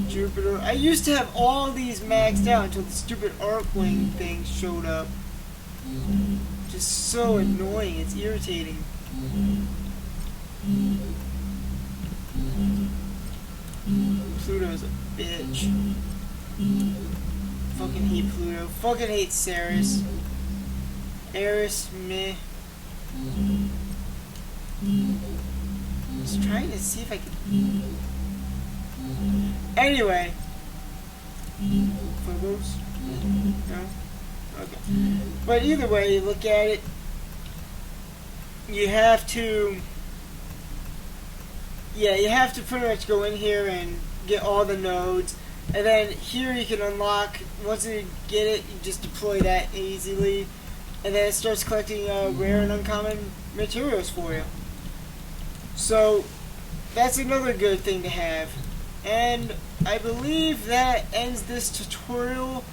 Jupiter. I used to have all these maxed out until the stupid Arcwing thing showed up. Just so annoying, it's irritating. Pluto's a bitch. Fucking hate Pluto. Fucking hate Ceres. Eris, meh. Just trying to see if I can. Anyway. Phobos? No? Okay. But either way you look at it, you have to. Yeah, you have to pretty much go in here and get all the nodes. And then here you can unlock, once you get it, you just deploy that easily. And then it starts collecting rare and uncommon materials for you. So, that's another good thing to have. And I believe that ends this tutorial.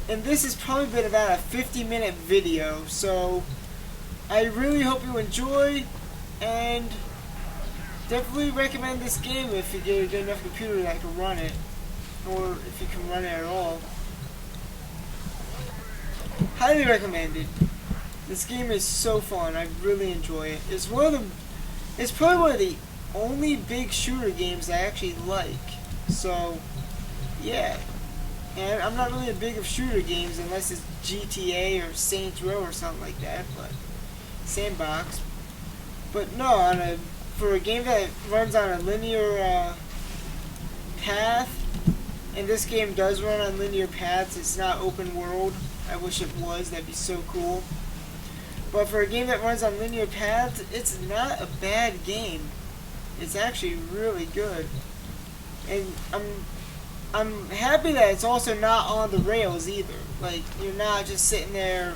And this has probably been about a 50-minute video. So, I really hope you enjoy. And definitely recommend this game if you get a good enough computer that can run it. Or if you can run it at all. Highly recommended. This game is so fun. I really enjoy it. It's probably one of the only big shooter games I actually like. So, yeah. And I'm not really a big of shooter games unless it's GTA or Saints Row or something like that. But sandbox. But no, for a game that runs on a linear path. And this game does run on linear paths. It's not open world. I wish it was. That'd be so cool. But for a game that runs on linear paths, it's not a bad game. It's actually really good. And I'm happy that it's also not on the rails either. Like, you're not just sitting there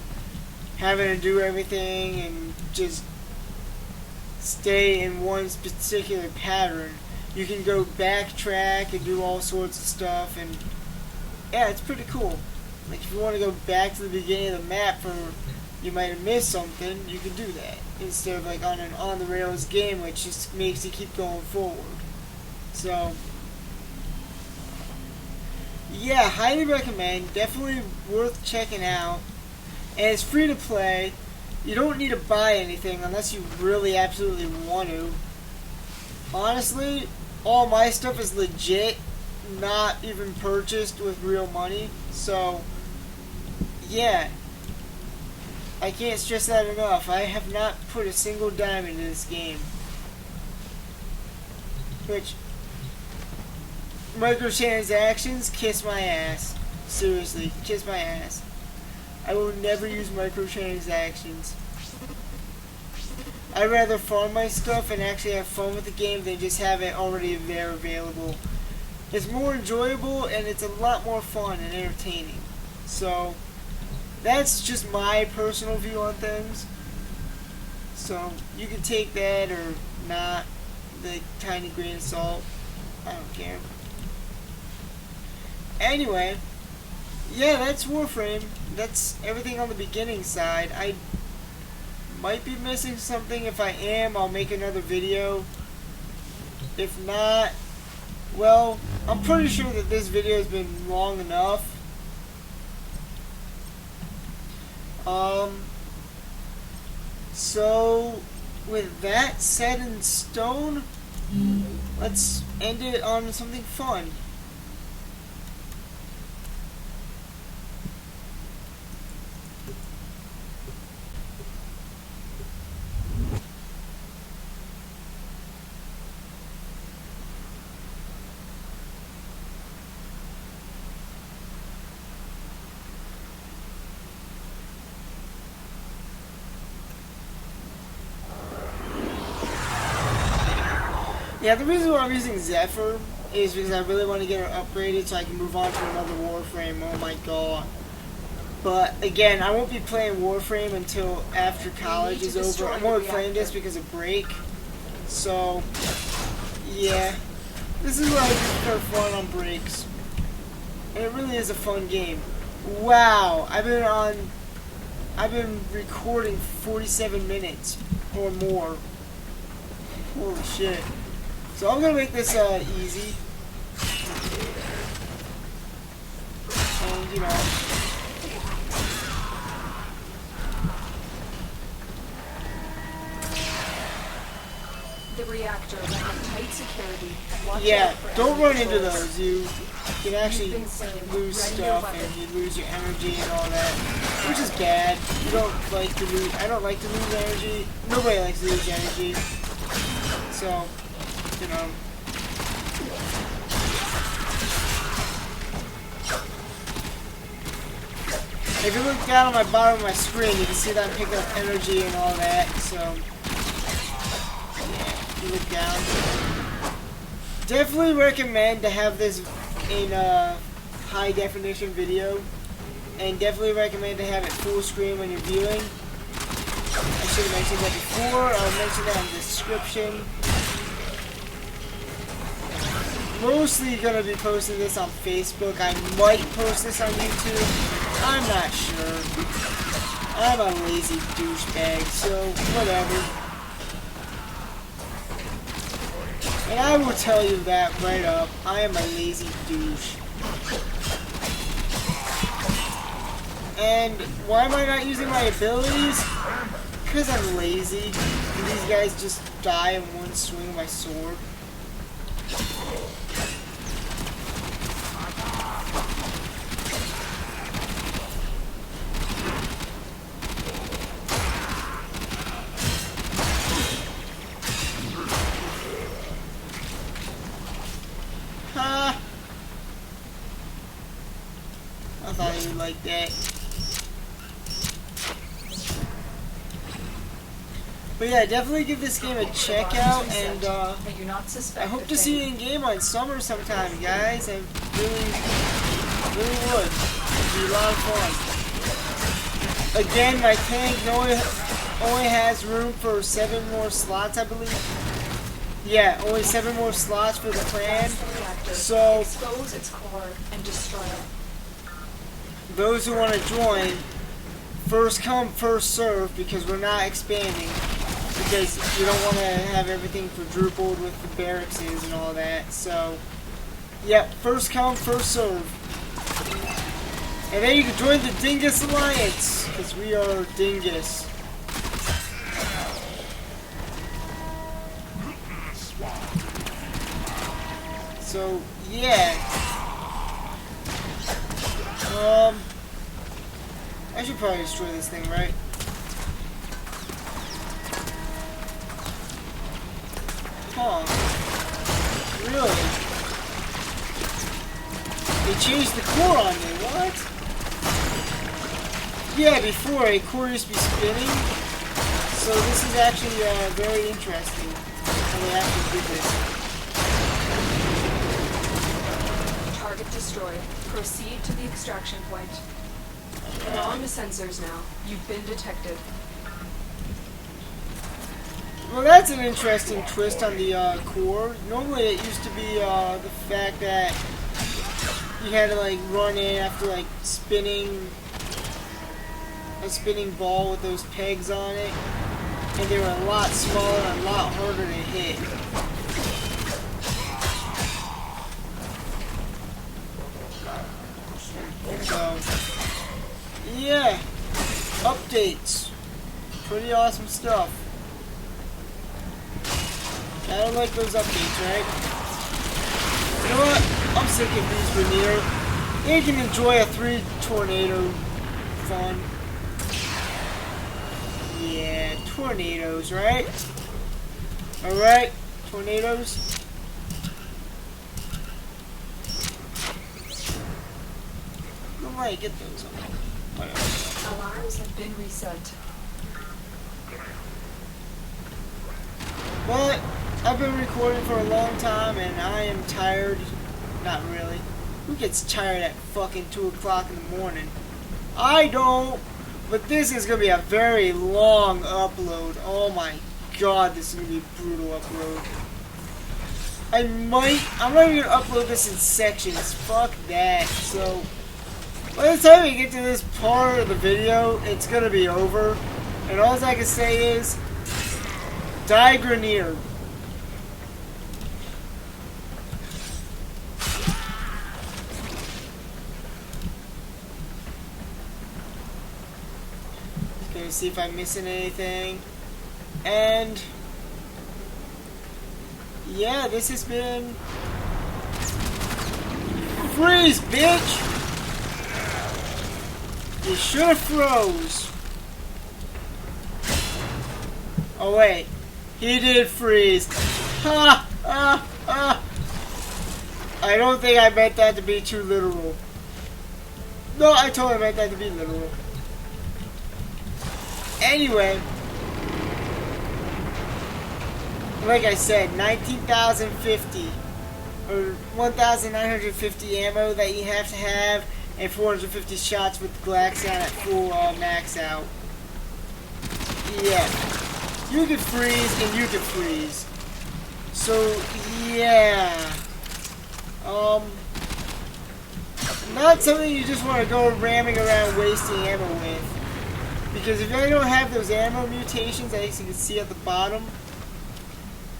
having to do everything and just stay in one particular pattern. You can go backtrack and do all sorts of stuff, and yeah, it's pretty cool. Like, if you want to go back to the beginning of the map for you might have missed something, you can do that instead of like on an on-the-rails game, which just makes you keep going forward. So, yeah, highly recommend. Definitely worth checking out. And it's free to play. You don't need to buy anything unless you really absolutely want to. Honestly, all my stuff is legit, not even purchased with real money. So, yeah. I can't stress that enough. I have not put a single dime into this game. Which, microtransactions, kiss my ass. Seriously, kiss my ass. I will never use microtransactions. I'd rather farm my stuff and actually have fun with the game than just have it already there available. It's more enjoyable and it's a lot more fun and entertaining. So, that's just my personal view on things. So, you can take that or not, the tiny grain of salt. I don't care. Anyway, yeah, that's Warframe. That's everything on the beginning side. I might be missing something. If I am, I'll make another video. If not, well, I'm pretty sure that this video has been long enough. So, with that set in stone, let's end it on something fun. Yeah, the reason why I'm using Zephyr is because I really want to get her upgraded so I can move on to another Warframe. Oh my god. But again, I won't be playing Warframe until after college is over. I'm only playing this because of break. So, yeah. This is what I do for fun on breaks. And it really is a fun game. Wow, I've been recording 47 minutes or more. Holy shit. So I'm gonna make this easy. And you know, the reactor will have tight security. yeah, don't run into those. You can actually lose stuff and you lose your energy and all that, which is bad. You don't like to lose. I don't like to lose energy. Nobody likes to lose energy. So, you know. If you look down on my bottom of my screen, you can see that I'm picking up energy and all that. So, yeah, you look down. Definitely recommend to have this in a high definition video, and definitely recommend to have it full screen when you're viewing. I should have mentioned that before. I'll mention that in the description. Mostly gonna be posting this on Facebook. I might post this on YouTube. I'm not sure. I'm a lazy douchebag, so whatever. And I will tell you that right up. I am a lazy douche. And why am I not using my abilities? Because I'm lazy. And these guys just die in one swing of my sword. I thought he would like that. But yeah, definitely give this game a check out, and I hope to see you in game on summer sometime, guys. I really would. It'd be a lot of fun. Again, my tank only has room for 7 more slots, I believe. Yeah, only 7 more slots for the clan. So, expose its core and destroy it. Those who want to join, first come, first serve, because we're not expanding. Because you don't want to have everything quadrupled with the barracks and all that. So, yep, first come, first serve. And then you can join the Dingus Alliance, because we are Dingus. So, yeah. I should probably destroy this thing, right? Huh. Really? They changed the core on me, what? Yeah, before a core used to be spinning. So this is actually very interesting how they actually did this. Target destroyed. Proceed to the extraction point. We're on the sensors now. You've been detected. Well, that's an interesting twist on the core. Normally it used to be the fact that you had to like run in after like spinning a spinning ball with those pegs on it, and they were a lot smaller and a lot harder to hit. So, yeah, updates. Pretty awesome stuff. I don't like those updates, right? You know what? I'm sick of these Rainier. They can enjoy a 3 tornado fun. Yeah, tornadoes, right? Alright, tornadoes. I might get those. Whatever. Alarms have been reset. But I've been recording for a long time and I am tired. Not really. Who gets tired at fucking 2 o'clock in the morning? I don't. But this is going to be a very long upload. Oh my god, this is going to be a brutal upload. I'm not even going to upload this in sections. Fuck that. So, by the time we get to this part of the video, it's going to be over. And all I can say is, die Grenier. Okay, see if I'm missing anything. And yeah, this has been freeze, bitch! You should have froze. Oh wait, he did freeze. Ha! I don't think I meant that to be too literal. No, I totally meant that to be literal. Anyway, like I said, 19,050 or 1,950 ammo that you have to have, and 450 shots with the Glaxon at full max out. Yeah, you can freeze and you can freeze. So yeah, not something you just want to go ramming around wasting ammo with. Because if you don't have those ammo mutations, as you can see at the bottom,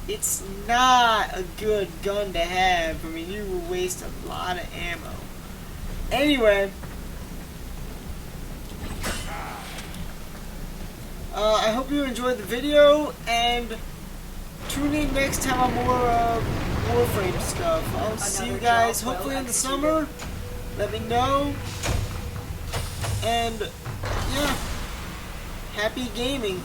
it's not a good gun to have. I mean, you will waste a lot of ammo. Anyway, I hope you enjoyed the video, and tune in next time on more Warframe stuff. I'll see you guys hopefully in the summer. Let me know. And, yeah. Happy gaming.